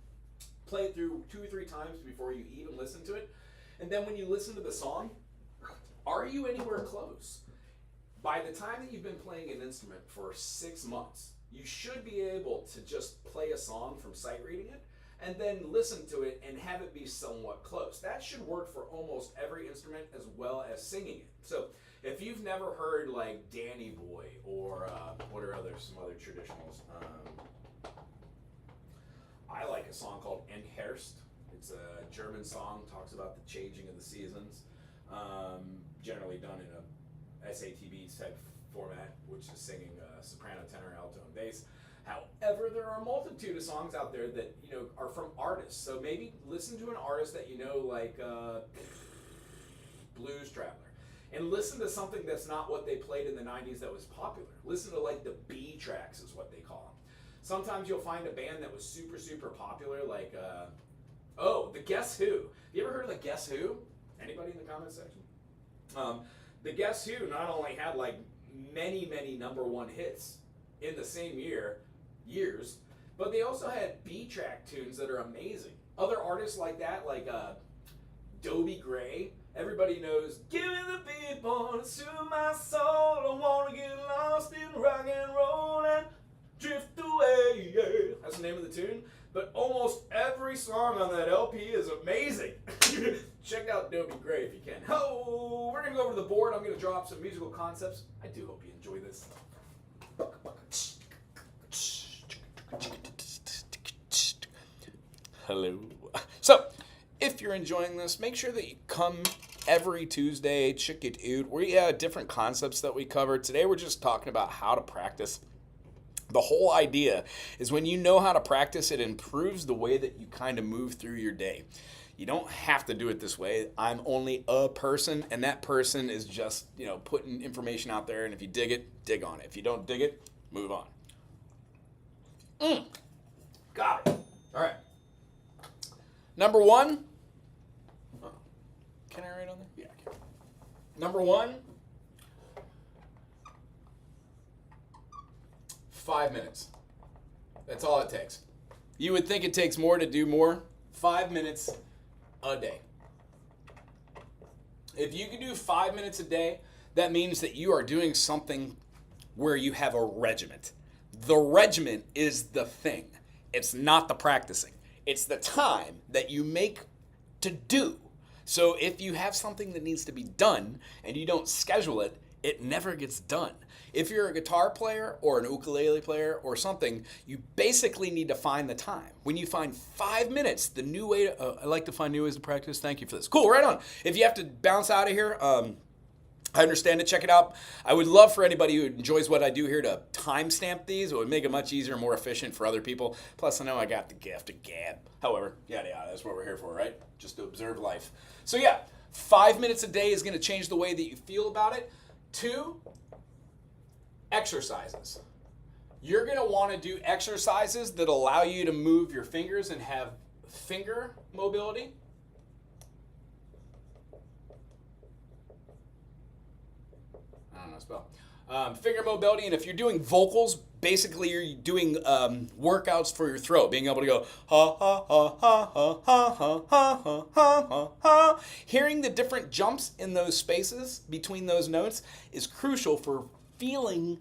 Speaker 1: play it through 2 or 3 times before you even listen to it. And then when you listen to the song, are you anywhere close? By the time that you've been playing an instrument for 6 months, you should be able to just play a song from sight reading it and then listen to it and have it be somewhat close. That should work for almost every instrument as well as singing it. So if you've never heard like Danny Boy or what are some other traditionals? I like a song called Enherst. It's a German song, talks about the changing of the seasons, generally done in a SATB type format, which is singing soprano, tenor, alto, and bass. However, there are a multitude of songs out there that are from artists. So maybe listen to an artist that you know, like Blues Traveler, and listen to something that's not what they played in the 90s that was popular. Listen to like the B tracks is what they call them. Sometimes you'll find a band that was super, super popular, like the Guess Who. Have you ever heard of the Guess Who? Anybody in the comment section? The Guess Who not only had like many, many #1 hits in the same years, but they also had B-track tunes that are amazing. Other artists like that, like Dobie Gray, everybody knows, give me the beat, boy, to my soul, I wanna get lost in rock and roll and drift away, yeah. That's the name of the tune, but almost every song on that LP is amazing. Check out Dobie Gray if you can. Oh, we're gonna go over to the board. I'm gonna drop some musical concepts. I do hope you enjoy this. Hello. So, if you're enjoying this, make sure that you come every Tuesday. Check it out. We have different concepts that we cover. Today, we're just talking about how to practice. The whole idea is when you know how to practice, it improves the way that you kind of move through your day. You don't have to do it this way. I'm only a person, and that person is just, putting information out there, and if you dig it, dig on it. If you don't dig it, move on. Got it. All right. Number 1. Oh, can I write on there? Yeah, I can. Number 1. 5 minutes. That's all it takes. You would think it takes more to do more. 5 minutes a day. If you can do 5 minutes a day, that means that you are doing something where you have a regiment.
Speaker 2: The regiment is the thing. It's not the practicing. It's the time that you make to do. So if you have something that needs to be done and you don't schedule it, it never gets done. If you're a guitar player or an ukulele player or something, you basically need to find the time. When you find 5 minutes, the new way to, I like to find new ways to practice. Thank you for this. Cool, right on. If you have to bounce out of here, I understand it. Check it out. I would love for anybody who enjoys what I do here to timestamp these. It would make it much easier and more efficient for other people. Plus, I know I got the gift of gab. However, yada yada, that's what we're here for, right? Just to observe life. So yeah, 5 minutes a day is going to change the way that you feel about it. 2, exercises. You're going to want to do exercises that allow you to move your fingers and have finger mobility. I don't know spell. Finger mobility, and if you're doing vocals, basically you're doing workouts for your throat, being able to go ha ha ha ha ha ha ha ha ha ha ha. Hearing the different jumps in those spaces between those notes is crucial for feeling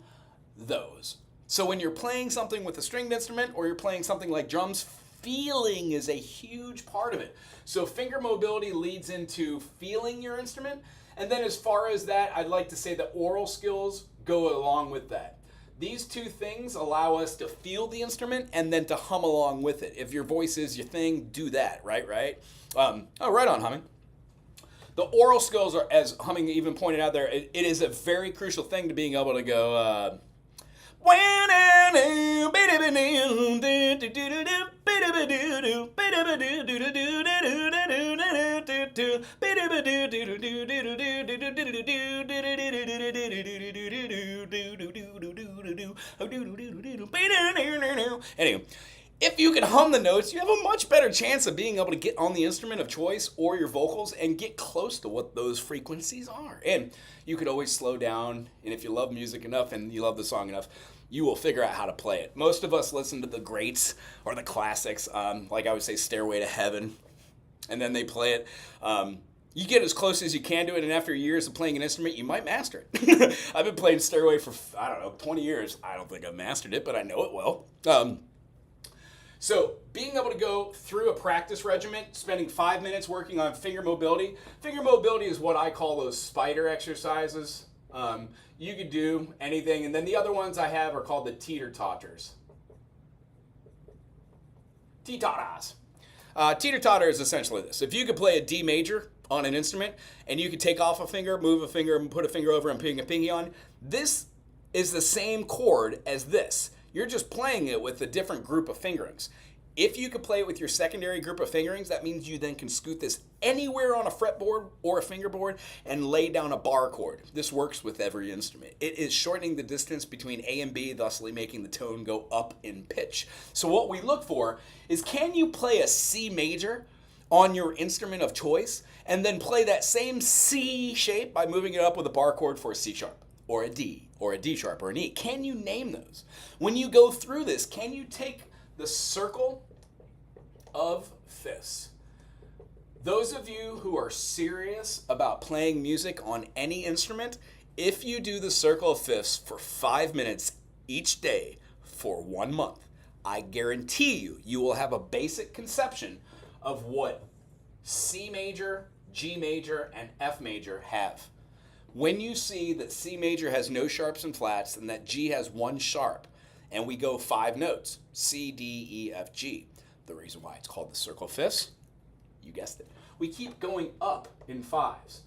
Speaker 2: those. So when you're playing something with a stringed instrument or you're playing something like drums, feeling is a huge part of it. So finger mobility leads into feeling your instrument. And then as far as that, I'd like to say the oral skills go along with that. These two things allow us to feel the instrument and then to hum along with it. If your voice is your thing, do that, right? Right on, humming. The oral skills are, as Humming even pointed out there, it is a very crucial thing to being able to go, anyway, if you can hum the notes, you have a much better chance of being able to get on the instrument of choice or your vocals and get close to what those frequencies are. And you could always slow down, and if you love music enough and you love the song enough, you will figure out how to play it. Most of us listen to the greats or the classics, like I would say Stairway to Heaven, and then they play it. You get as close as you can to it, and after years of playing an instrument, you might master it. I've been playing Stairway for, 20 years. I don't think I've mastered it, but I know it well. So being able to go through a practice regimen, spending 5 minutes working on finger mobility. Finger mobility is what I call those spider exercises. You could do anything. And then the other ones I have are called the teeter-totters. Teeter-totters. Teeter-totter is essentially this. If you could play a D major on an instrument and you could take off a finger, move a finger, and put a finger over and ping a pinky on, this is the same chord as this. You're just playing it with a different group of fingerings. If you could play it with your secondary group of fingerings, that means you then can scoot this anywhere on a fretboard or a fingerboard and lay down a bar chord. This works with every instrument. It is shortening the distance between A and B, thusly making the tone go up in pitch. So what we look for is, can you play a C major on your instrument of choice and then play that same C shape by moving it up with a bar chord for a C sharp or a D or a D sharp or an E? Can you name those? When you go through this, can you take the circle of fifths? Those of you who are serious about playing music on any instrument, if you do the circle of fifths for 5 minutes each day for 1 month, I guarantee you will have a basic conception of what C major, G major, and F major have. When you see that C major has no sharps and flats and that G has one sharp, and we go 5 notes, C, D, E, F, G. The reason why it's called the circle of fifths, you guessed it. We keep going up in fives.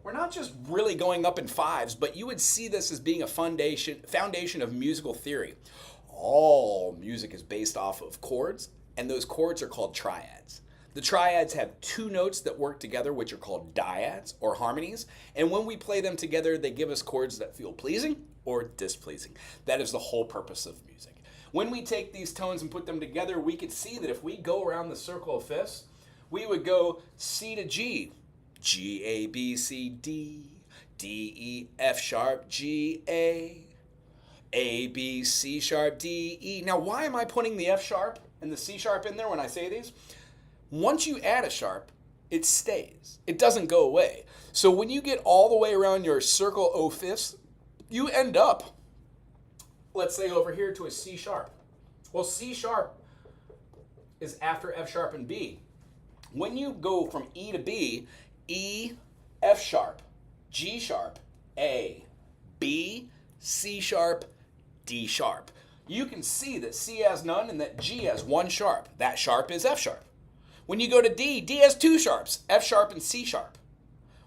Speaker 2: We're not just really going up in fives, but you would see this as being a foundation of musical theory. All music is based off of chords, and those chords are called triads. The triads have 2 notes that work together, which are called dyads or harmonies. And when we play them together, they give us chords that feel pleasing or displeasing. That is the whole purpose of music. When we take these tones and put them together, we could see that if we go around the circle of fifths, we would go C to G, G, A, B, C, D, D, E, F sharp, G, A, B, C sharp, D, E. Now, why am I putting the F sharp and the C sharp in there when I say these? Once you add a sharp, it stays. It doesn't go away. So when you get all the way around your circle of fifths, you end up let's say over here to a C sharp. Well, C sharp is after F sharp and B. When you go from E to B, E, F sharp, G sharp, A, B, C sharp, D sharp. You can see that C has none and that G has one sharp. That sharp is F sharp. When you go to D, D has two sharps, F sharp and C sharp.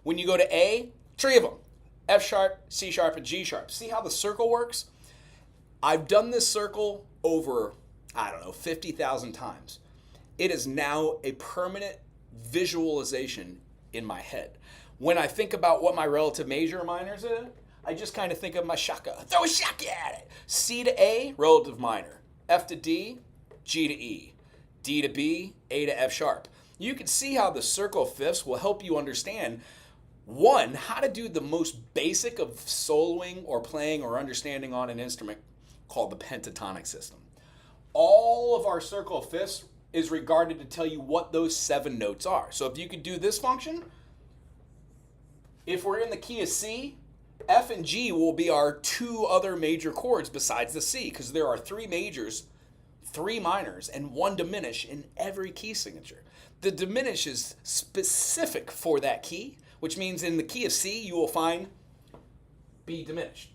Speaker 2: When you go to A, three of them, F sharp, C sharp, and G sharp. See how the circle works? I've done this circle over, 50,000 times. It is now a permanent visualization in my head. When I think about what my relative major or minors is, I just kind of think of my shaka. Throw a shaka at it. C to A, relative minor. F to D, G to E. D to B, A to F sharp. You can see how the circle of fifths will help you understand, one, how to do the most basic of soloing or playing or understanding on an instrument called the pentatonic system. All of our circle of fifths is regarded to tell you what those 7 notes are. So if you could do this function, if we're in the key of C, F and G will be our 2 other major chords besides the C, because there are 3 majors, 3 minors, and 1 diminish in every key signature. The diminish is specific for that key, which means in the key of C, you will find B diminished.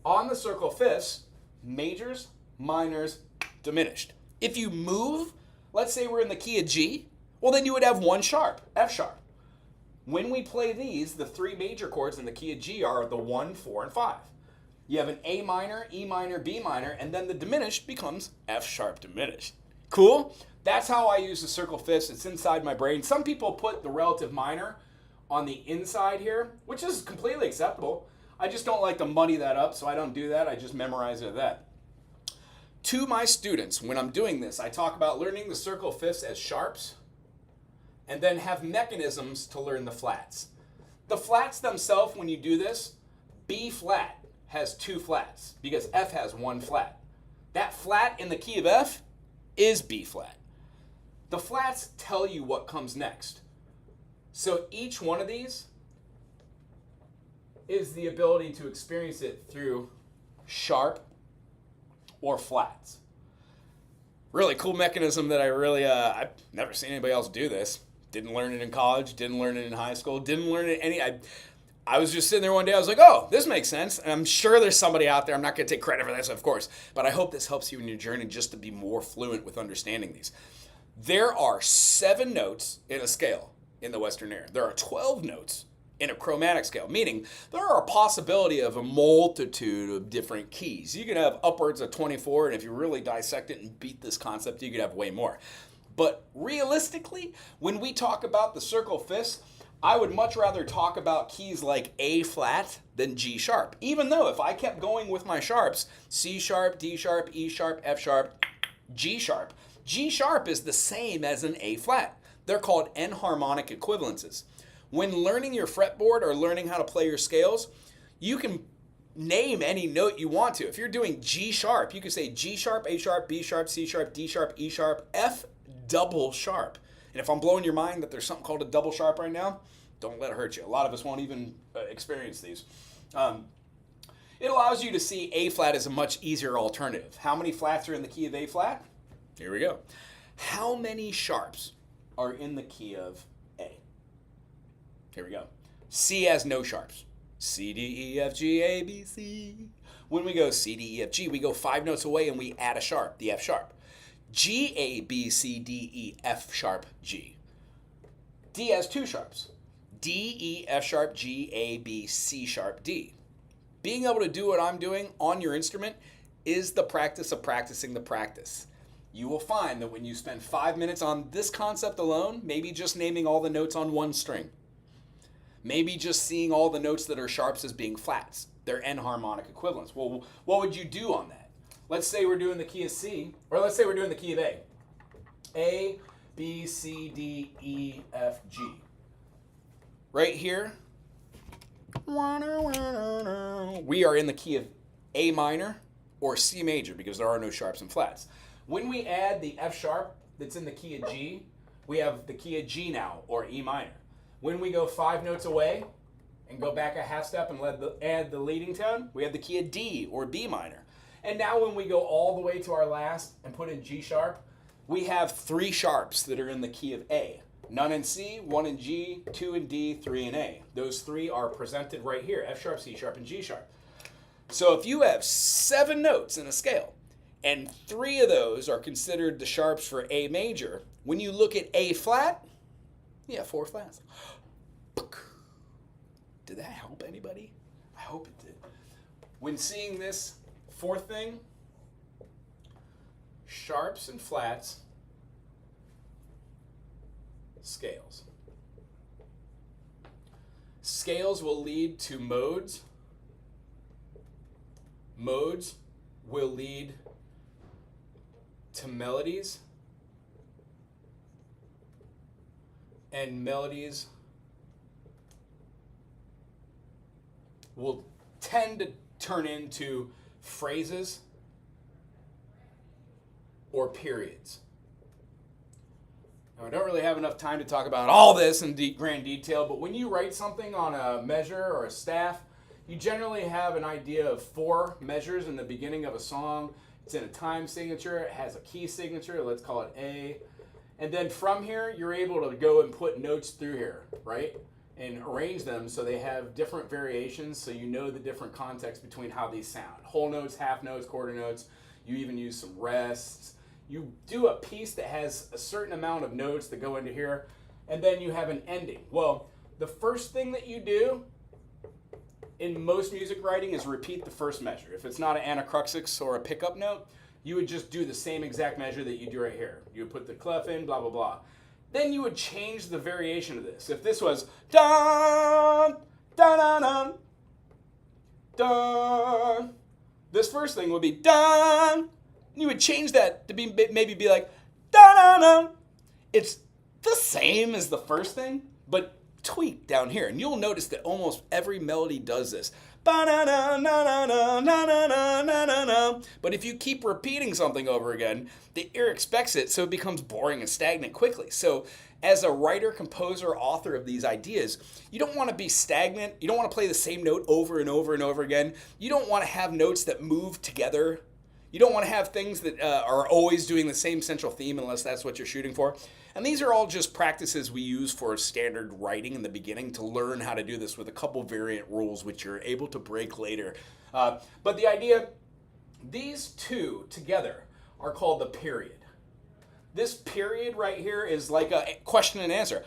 Speaker 2: On the circle of fifths, majors, minors, diminished. If you move, let's say we're in the key of G, well then you would have 1 sharp, F sharp. When we play these, the 3 major chords in the key of G are the 1, 4, and 5. You have an A minor, E minor, B minor, and then the diminished becomes F sharp diminished. Cool? That's how I use the circle fifths. It's inside my brain. Some people put the relative minor on the inside here, which is completely acceptable. I just don't like to muddy that up, so I don't do that. I just memorize it that. To my students, when I'm doing this, I talk about learning the circle fifths as sharps, and then have mechanisms to learn the flats. The flats themselves, when you do this, B flat has 2 flats because F has 1 flat. That flat in the key of F is B flat. The flats tell you what comes next. So each one of these is the ability to experience it through sharp or flats. Really cool mechanism that I've never seen anybody else do this. Didn't learn it in college, didn't learn it in high school, didn't learn it I was just sitting there one day, I was like, oh, this makes sense. And I'm sure there's somebody out there, I'm not gonna take credit for this, of course, but I hope this helps you in your journey just to be more fluent with understanding these. There are 7 notes in a scale in the Western era. There are 12 notes in a chromatic scale, meaning there are a possibility of a multitude of different keys. You could have upwards of 24, and if you really dissect it and beat this concept, you could have way more. But realistically, when we talk about the circle fifths, I would much rather talk about keys like A flat than G sharp. Even though if I kept going with my sharps, C sharp, D sharp, E sharp, F sharp, G sharp. G sharp is the same as an A flat. They're called enharmonic equivalences. When learning your fretboard or learning how to play your scales, you can name any note you want to. If you're doing G sharp, you can say G sharp, A sharp, B sharp, C sharp, D sharp, E sharp, F double sharp. And if I'm blowing your mind that there's something called a double sharp right now, don't let it hurt you. A lot of us won't even experience these. It allows you to see A flat as a much easier alternative. How many flats are in the key of A flat? Here we go. How many sharps are in the key of A? Here we go. C has no sharps. C, D, E, F, G, A, B, C. When we go C, D, E, F, G, we go 5 notes away and we add a sharp, the F sharp. G, A, B, C, D, E, F sharp, G. D has 2 sharps. D, E, F sharp, G, A, B, C sharp, D. Being able to do what I'm doing on your instrument is the practice of practicing the practice. You will find that when you spend 5 minutes on this concept alone, maybe just naming all the notes on one string, maybe just seeing all the notes that are sharps as being flats, they're enharmonic equivalents. Well, what would you do on that? Let's say we're doing the key of C, or let's say we're doing the key of A. A, B, C, D, E, F, G. Right here, we are in the key of A minor or C major because there are no sharps and flats. When we add the F sharp that's in the key of G, we have the key of G now, or E minor. When we go 5 notes away and go back a half step and add the leading tone, we have the key of D, or B minor. And now when we go all the way to our last and put in G sharp, we have 3 sharps that are in the key of A. None in C, 1 in G, 2 in D, 3 in A. Those 3 are presented right here, F sharp, C sharp, and G sharp. So if you have 7 notes in a scale, and 3 of those are considered the sharps for A major, when you look at A flat, you have 4 flats. Did that help anybody? I hope it did. When seeing this 4th thing, sharps and flats, scales. Scales will lead to modes. Modes will lead to melodies. And melodies will tend to turn into phrases or periods. Now, I don't really have enough time to talk about all this in grand detail, but when you write something on a measure or a staff, you generally have an idea of 4 measures in the beginning of a song. It's in a time signature, it has a key signature, let's call it A. And then from here, you're able to go and put notes through here, right? And arrange them so they have different variations so you know the different context between how these sound. Whole notes, half notes, quarter notes. You even use some rests. You do a piece that has a certain amount of notes that go into here, and then you have an ending. Well, the first thing that you do in most music writing is repeat the first measure. If it's not an anacruxix or a pickup note, you would just do the same exact measure that you do right here. You would put the clef in, blah, blah, blah. Then you would change the variation of this. If this was dun, dun, dun, dun, dun, this first thing would be dun. You would change that to be maybe be like dun, dun, dun. It's the same as the first thing, but tweaked down here. And you'll notice that almost every melody does this. But if you keep repeating something over again, the ear expects it, so it becomes boring and stagnant quickly. So as a writer, composer, author of these ideas, you don't want to be stagnant. You don't want to play the same note over and over and over again. You don't want to have notes that move together. You don't want to have things that are always doing the same central theme unless that's what you're shooting for. And these are all just practices we use for standard writing in the beginning to learn how to do this with a couple variant rules which you're able to break later. But the idea, these 2 together are called the period. This period right here is like a question and answer.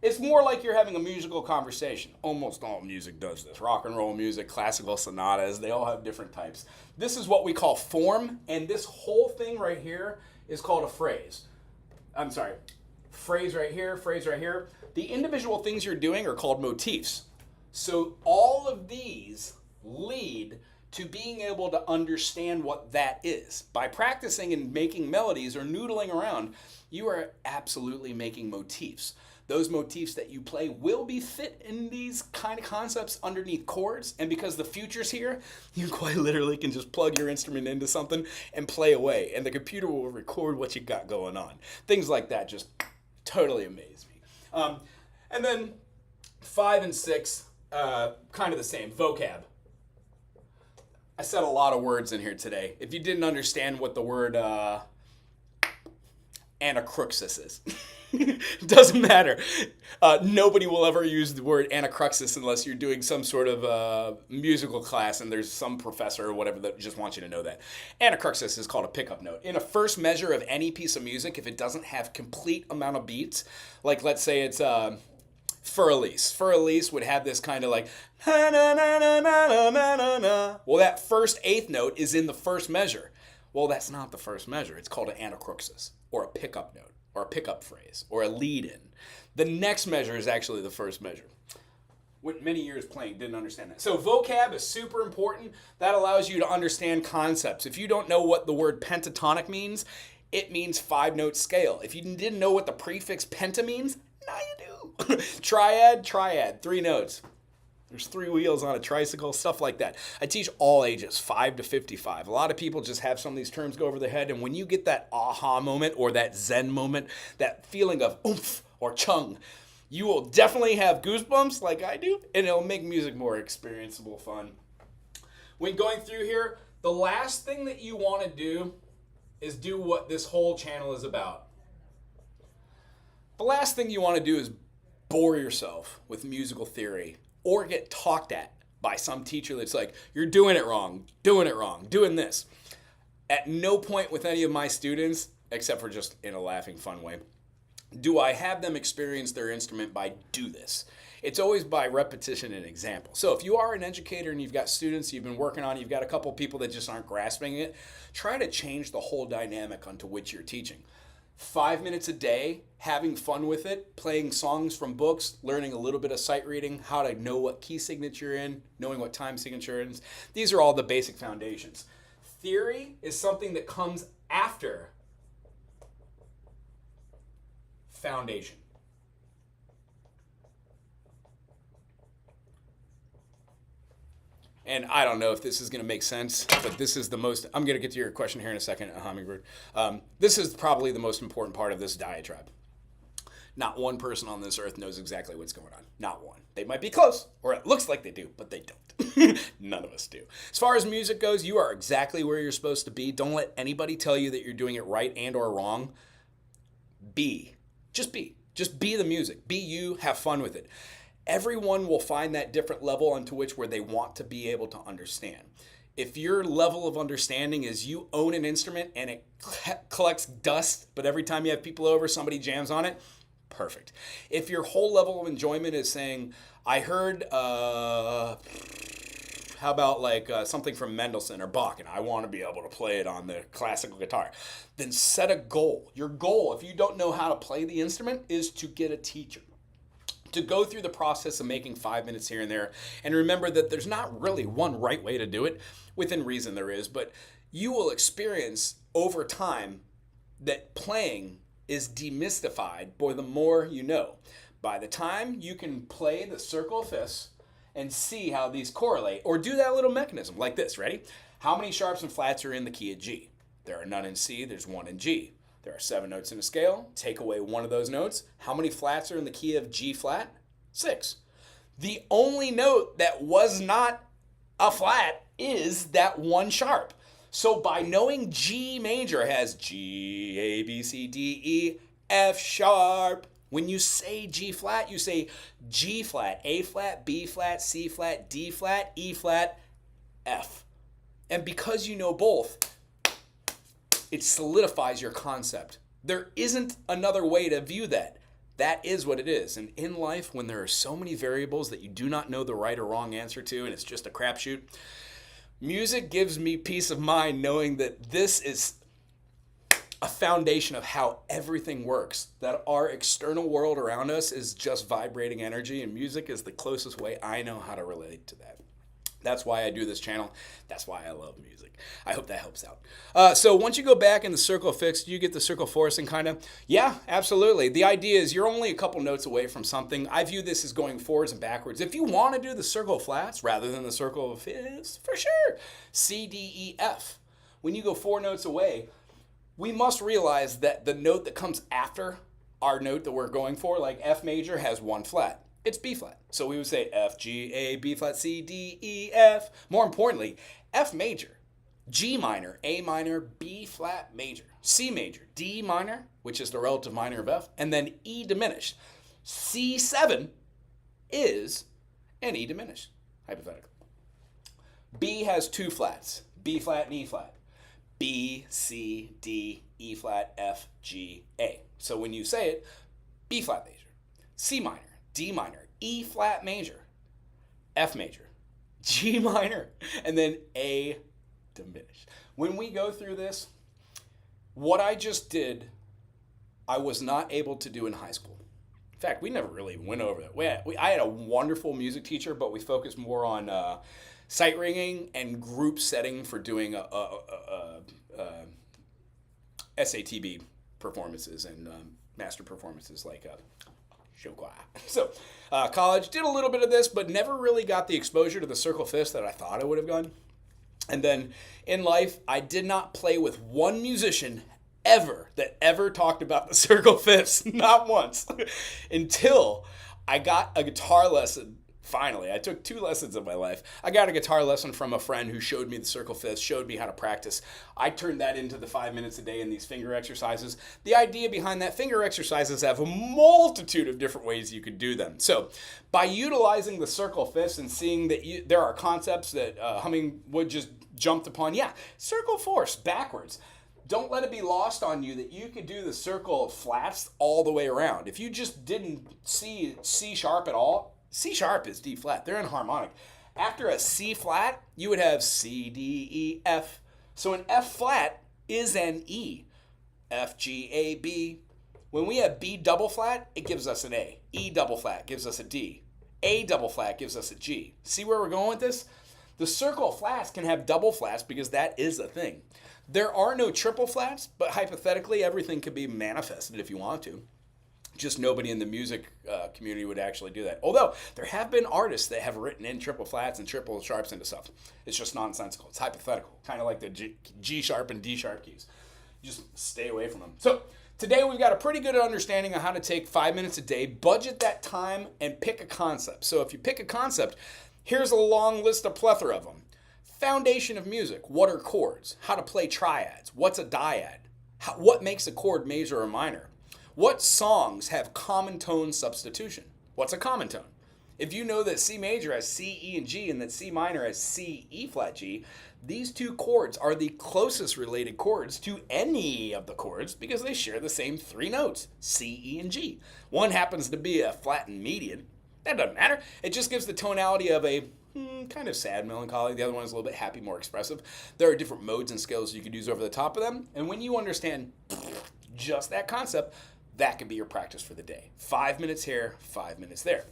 Speaker 2: It's more like you're having a musical conversation. Almost all music does this. Rock and roll music, classical sonatas, they all have different types. This is what we call form, and this whole thing right here is called a phrase. I'm sorry, phrase right here, phrase right here. The individual things you're doing are called motifs. So all of these lead to being able to understand what that is. By practicing and making melodies or noodling around, you are absolutely making motifs. Those motifs that you play will be fit in these kind of concepts underneath chords, and because the future's here, you quite literally can just plug your instrument into something and play away, and the computer will record what you got going on. Things like that just totally amaze me. And then 5 and 6, kind of the same, vocab. I said a lot of words in here today. If you didn't understand what the word anacruxis is, it doesn't matter. Nobody will ever use the word anacruxis unless you're doing some sort of musical class and there's some professor or whatever that just wants you to know that. Anacruxis is called a pickup note. In a first measure of any piece of music, if it doesn't have complete amount of beats, like let's say it's Fur Elise. Fur Elise would have this kind of like na na na na na na na na. Well, that first 8th note is in the first measure. Well, that's not the first measure. It's called an anacruxis, or a pickup note, or a pickup phrase, or a lead-in. The next measure is actually the first measure. With many years playing, didn't understand that. So vocab is super important. That allows you to understand concepts. If you don't know what the word pentatonic means, it means 5-note scale. If you didn't know what the prefix penta means, now you do. Triad, 3 notes. There's 3 wheels on a tricycle, stuff like that. I teach all ages, 5 to 55. A lot of people just have some of these terms go over their head, and when you get that aha moment or that zen moment, that feeling of oomph or chung, You will definitely have goosebumps like I do, and it'll make music more experienceable, fun. When going through here, the last thing that you want to do is do what this whole channel is about. The last thing you want to do is bore yourself with musical theory or get talked at by some teacher that's like, you're doing it wrong, doing this. At no point with any of my students, except for just in a laughing, fun way, do I have them experience their instrument by do this. It's always by repetition and example. So if you are an educator and you've got students you've been working on, you've got a couple people that just aren't grasping it, try to change the whole dynamic onto which you're teaching. 5 minutes a day, having fun with it, playing songs from books, learning a little bit of sight reading, how to know what key signature you're in, knowing what time signature is. These are all the basic foundations. Theory is something that comes after foundation. And I don't know if this is going to make sense, but this is the most, I'm going to get to your question here in a second, Hummingbird. This is probably the most important part of this diatribe. Not one person on this earth knows exactly what's going on. Not one. They might be close, or it looks like they do, but they don't. None of us do. As far as music goes, you are exactly where you're supposed to be. Don't let anybody tell you that you're doing it right and or wrong. Be. Just be. Just be the music. Be you. Have fun with it. Everyone will find that different level into which where they want to be able to understand. If your level of understanding is you own an instrument and it collects dust, but every time you have people over, somebody jams on it, perfect. If your whole level of enjoyment is saying, I heard, how about like something from Mendelssohn or Bach, and I want to be able to play it on the classical guitar, then set a goal. Your goal, if you don't know how to play the instrument, is to get a teacher. To go through the process of making 5 minutes here and there. And remember that there's not really one right way to do it. Within reason there is, but you will experience over time that playing is demystified by the more you know. By the time you can play the circle of fifths and see how these correlate, or do that little mechanism like this, ready? How many sharps and flats are in the key of G? There are none in C, there's one in G. There are 7 notes in a scale. Take away one of those notes. How many flats are in the key of G flat? 6. The only note that was not a flat is that one sharp. So by knowing G major has G, A, B, C, D, E, F sharp. When you say G flat, you say G flat, A flat, B flat, C flat, D flat, E flat, F. And because you know both, it solidifies your concept. There isn't another way to view that. That is what it is. And in life, when there are so many variables that you do not know the right or wrong answer to, and it's just a crapshoot, music gives me peace of mind knowing that this is a foundation of how everything works. That our external world around us is just vibrating energy, and music is the closest way I know how to relate to that. That's why I do this channel. That's why I love music. I hope that helps out. So once you go back in the circle of fifths, do you get the circle forcing kind of? Yeah, absolutely. The idea is you're only a couple notes away from something. I view this as going forwards and backwards. If you want to do the circle of flats rather than the circle of fifths, for sure. C, D, E, F. When you go 4 notes away, we must realize that the note that comes after our note that we're going for, like F major, has 1 flat. It's B flat. So we would say F, G, A, B flat, C, D, E, F. More importantly, F major, G minor, A minor, B flat major, C major, D minor, which is the relative minor of F, and then E diminished. C7 is an E diminished, hypothetically. B has 2 flats, B flat and E flat. B, C, D, E flat, F, G, A. So when you say it, B flat major, C minor, D minor, E flat major, F major, G minor, and then A diminished. When we go through this, what I just did, I was not able to do in high school. In fact, we never really went over that. I had a wonderful music teacher, but we focused more on sight ringing and group setting for doing SATB performances and master performances like So, college, did a little bit of this, but never really got the exposure to the circle fifths that I thought I would have gotten. And then in life, I did not play with one musician that ever talked about the circle fifths, not once, until I got a guitar lesson. Finally, I took 2 lessons in my life. I got a guitar lesson from a friend who showed me the circle fifths, showed me how to practice. I turned that into the 5 minutes a day in these finger exercises. The idea behind that, finger exercises have a multitude of different ways you could do them. So by utilizing the circle fifths and seeing that there are concepts that Hummingwood just jumped upon, circle fourths backwards. Don't let it be lost on you that you could do the circle flats all the way around. If you just didn't see C sharp at all, C sharp is D flat. They're enharmonic. After a C flat, you would have C, D, E, F. So an F flat is an E. F, G, A, B. When we have B double flat, it gives us an A. E double flat gives us a D. A double flat gives us a G. See where we're going with this? The circle flats can have double flats because that is a thing. There are no triple flats, but hypothetically, everything could be manifested if you want to. Just nobody in the music community would actually do that. Although, there have been artists that have written in triple flats and triple sharps into stuff. It's just nonsensical. It's hypothetical. Kind of like the G sharp and D sharp keys. Just stay away from them. So, today we've got a pretty good understanding of how to take 5 minutes a day, budget that time, and pick a concept. So if you pick a concept, here's a long list, a plethora of them. Foundation of music. What are chords? How to play triads. What's a dyad? What makes a chord major or minor? What songs have common tone substitution? What's a common tone? If you know that C major has C, E, and G, and that C minor has C, E flat, G, these 2 chords are the closest related chords to any of the chords because they share the same 3 notes, C, E, and G. One happens to be a flattened median. That doesn't matter. It just gives the tonality of a kind of sad melancholy. The other one is a little bit happy, more expressive. There are different modes and scales you could use over the top of them. And when you understand just that concept, that can be your practice for the day. 5 minutes here, 5 minutes there.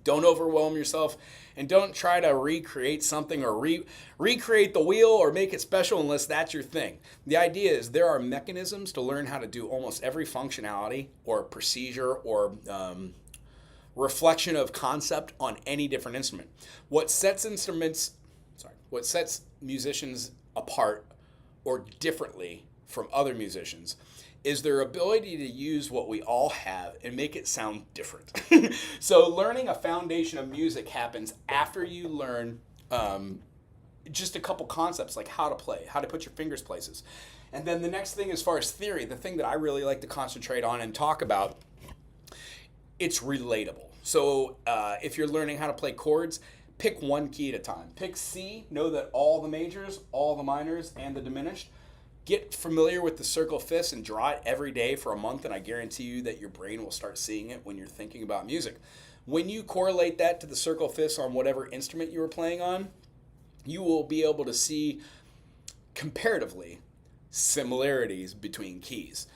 Speaker 2: Don't overwhelm yourself, and don't try to recreate something or recreate the wheel or make it special unless that's your thing. The idea is there are mechanisms to learn how to do almost every functionality or procedure or reflection of concept on any different instrument. What sets musicians apart or differently from other musicians is their ability to use what we all have and make it sound different. So learning a foundation of music happens after you learn just a couple concepts like how to play, how to put your fingers places. And then the next thing as far as theory, the thing that I really like to concentrate on and talk about, it's relatable. So if you're learning how to play chords, pick one key at a time. Pick C, know that all the majors, all the minors, and the diminished. Get familiar with the circle fifths and draw it every day for a month, and I guarantee you that your brain will start seeing it when you're thinking about music. When you correlate that to the circle fifths on whatever instrument you were playing on, you will be able to see comparatively similarities between keys.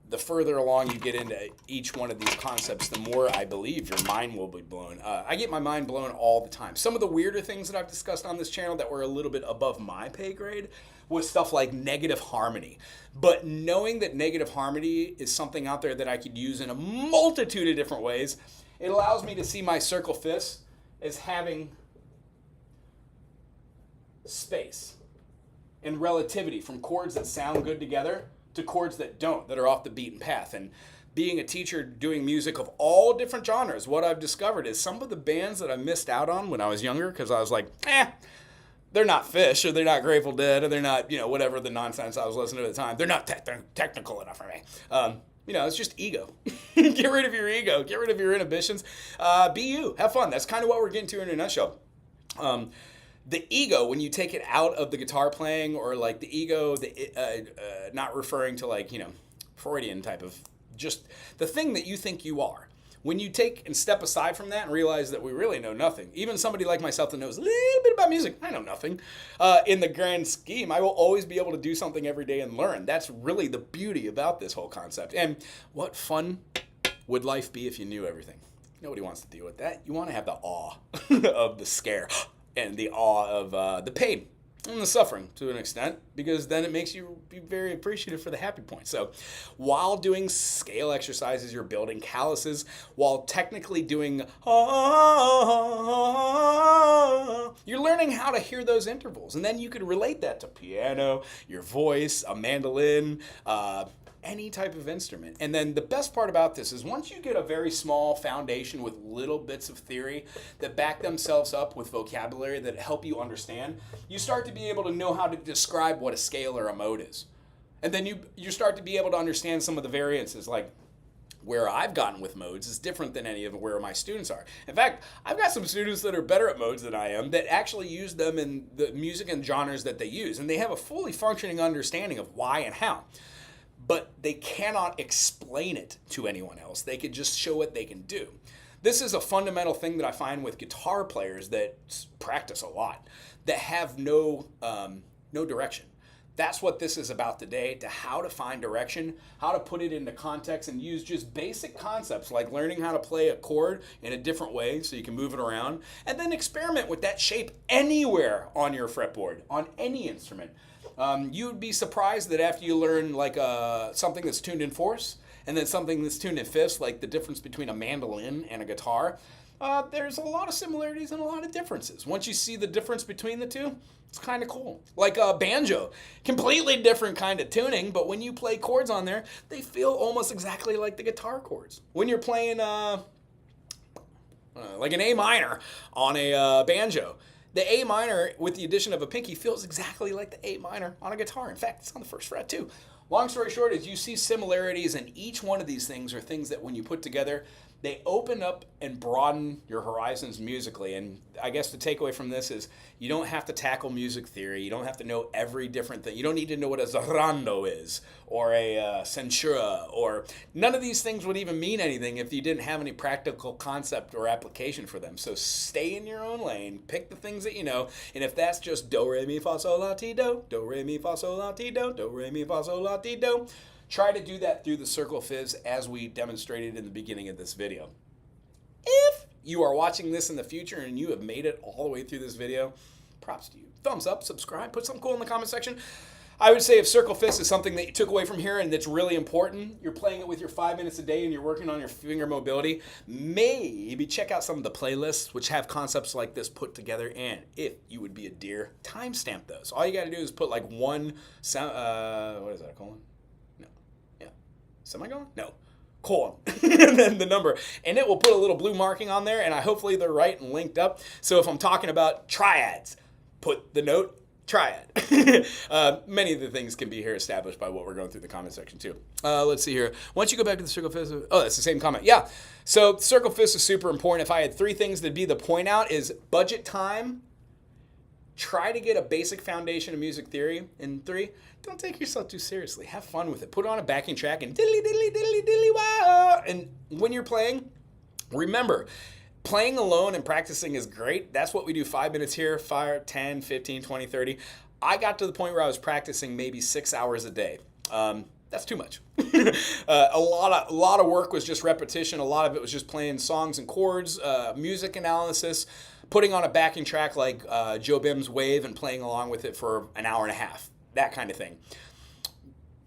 Speaker 2: The further along you get into each one of these concepts, the more I believe your mind will be blown. I get my mind blown all the time. Some of the weirder things that I've discussed on this channel that were a little bit above my pay grade was stuff like negative harmony. But knowing that negative harmony is something out there that I could use in a multitude of different ways, it allows me to see my circle fifths as having space and relativity from chords that sound good together to chords that don't, that are off the beaten path. And being a teacher doing music of all different genres, what I've discovered is some of the bands that I missed out on when I was younger, because I was like, they're not Fish, or they're not Grateful Dead, or they're not, whatever the nonsense I was listening to at the time. They're not technical enough for me. It's just ego. Get rid of your ego. Get rid of your inhibitions. Be you. Have fun. That's kind of what we're getting to in a nutshell. The ego, when you take it out of the guitar playing, or like the ego, not referring to Freudian type of, just the thing that you think you are. When you take and step aside from that and realize that we really know nothing, even somebody like myself that knows a little bit about music, I know nothing. In the grand scheme, I will always be able to do something every day and learn. That's really the beauty about this whole concept. And what fun would life be if you knew everything? Nobody wants to deal with that. You want to have the awe of the scare and the awe of the pain. and the suffering to an extent, because then it makes you be very appreciative for the happy points. So while doing scale exercises, you're building calluses. While technically doing you're learning how to hear those intervals. And then you could relate that to piano, your voice, a mandolin, any type of instrument. And then the best part about this is once you get a very small foundation with little bits of theory that back themselves up with vocabulary that help you understand, you start to be able to know how to describe what a scale or a mode is. And then you start to be able to understand some of the variances, like where I've gotten with modes is different than any of where my students are. In fact, I've got some students that are better at modes than I am that actually use them in the music and genres that they use. And they have a fully functioning understanding of why and how. But they cannot explain it to anyone else. They could just show what they can do. This is a fundamental thing that I find with guitar players that practice a lot, that have no direction. That's what this is about today, to how to find direction, how to put it into context and use just basic concepts like learning how to play a chord in a different way so you can move it around, and then experiment with that shape anywhere on your fretboard, on any instrument. You would be surprised that after you learn like something that's tuned in fourths and then something that's tuned in fifths, like the difference between a mandolin and a guitar, there's a lot of similarities and a lot of differences. Once you see the difference between the two, it's kind of cool. Like a banjo, completely different kind of tuning, but when you play chords on there, they feel almost exactly like the guitar chords. When you're playing like an A minor on a banjo, the A minor with the addition of a pinky feels exactly like the A minor on a guitar. In fact, it's on the first fret too. Long story short is you see similarities in each one of these things are things that when you put together, they open up and broaden your horizons musically. And I guess the takeaway from this is you don't have to tackle music theory. You don't have to know every different thing. You don't need to know what a zarando is or a censura, or none of these things would even mean anything if you didn't have any practical concept or application for them. So stay in your own lane, pick the things that you know, and if that's just do, re, mi, fa, sol, la, ti, do, do, re, mi, fa, sol, la, ti, do, re, mi, fa, sol, la, ti, do, try to do that through the circle fizz as we demonstrated in the beginning of this video. If you are watching this in the future and you have made it all the way through this video, props to you. Thumbs up, subscribe, put something cool in the comment section. I would say if circle fist is something that you took away from here and that's really important, you're playing it with your 5 minutes a day and you're working on your finger mobility, maybe check out some of the playlists which have concepts like this put together. And if you would be a dear, timestamp those. All you got to do is put like one sound, what is that, a colon? No. Yeah. Semicolon? No. Colon, and then the number, and it will put a little blue marking on there, and hopefully they're right and linked up. So if I'm talking about triads, put the note triad. Many of the things can be here established by what we're going through the comment section too. Let's see here. Once you go back to the circle fist, oh, that's the same comment. Yeah. So circle fist is super important. If I had 3 things that'd be the point out is budget time. Try to get a basic foundation of music theory. And 3, don't take yourself too seriously. Have fun with it. Put on a backing track and diddly diddly diddly diddly wow. And when you're playing, remember, playing alone and practicing is great. That's what we do 5 minutes here, 5, 10, 15, 20, 30. I got to the point where I was practicing maybe 6 hours a day. That's too much. A lot of work was just repetition. A lot of it was just playing songs and chords, music analysis, putting on a backing track like Joe Bim's Wave and playing along with it for an hour and a half, that kind of thing.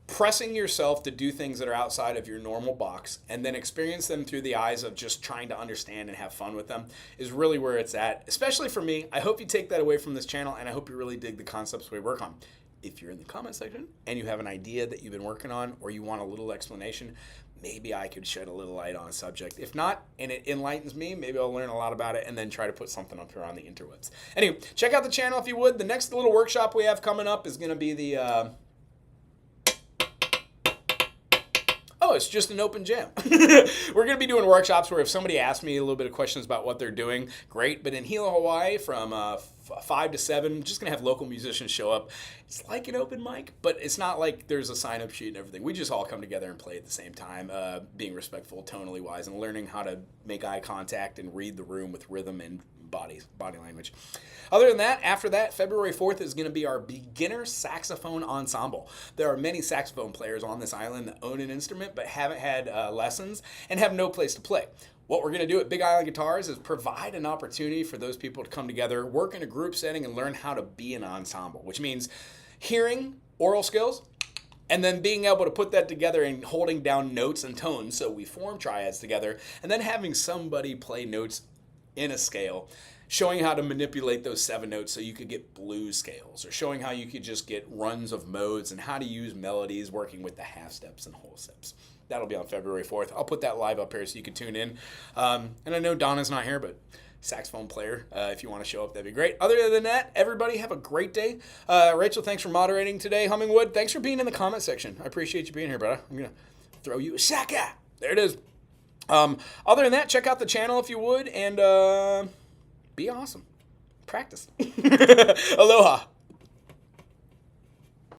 Speaker 2: Pressing yourself to do things that are outside of your normal box and then experience them through the eyes of just trying to understand and have fun with them is really where it's at, especially for me. I hope you take that away from this channel, and I hope you really dig the concepts we work on. If you're in the comment section and you have an idea that you've been working on or you want a little explanation, maybe I could shed a little light on a subject. If not, and it enlightens me, maybe I'll learn a lot about it and then try to put something up here on the interwebs. Anyway, check out the channel if you would. The next little workshop we have coming up is going to be the... Oh, it's just an open jam. We're going to be doing workshops where if somebody asks me a little bit of questions about what they're doing, great. But in Hilo, Hawaii, from 5 to 7, just going to have local musicians show up. It's like an open mic, but it's not like there's a sign-up sheet and everything. We just all come together and play at the same time, being respectful, tonally wise, and learning how to make eye contact and read the room with rhythm and body language. Other than that, after that, February 4th is going to be our beginner saxophone ensemble. There are many saxophone players on this island that own an instrument but haven't had lessons and have no place to play. what we're going to do at Big Island Guitars is provide an opportunity for those people to come together, work in a group setting, and learn how to be an ensemble, which means hearing oral skills, and then being able to put that together and holding down notes and tones so we form triads together, and then having somebody play notes in a scale, showing how to manipulate those 7 notes so you could get blues scales, or showing how you could just get runs of modes and how to use melodies working with the half steps and whole steps. That'll be on February 4th. I'll put that live up here so you can tune in. And I know Donna's not here, but saxophone player, if you want to show up, that'd be great. Other than that, everybody have a great day. Rachel, thanks for moderating today. Hummingwood, thanks for being in the comment section. I appreciate you being here, brother. I'm going to throw you a shaka. There it is. Other than that, check out the channel if you would, and be awesome. Practice. Aloha.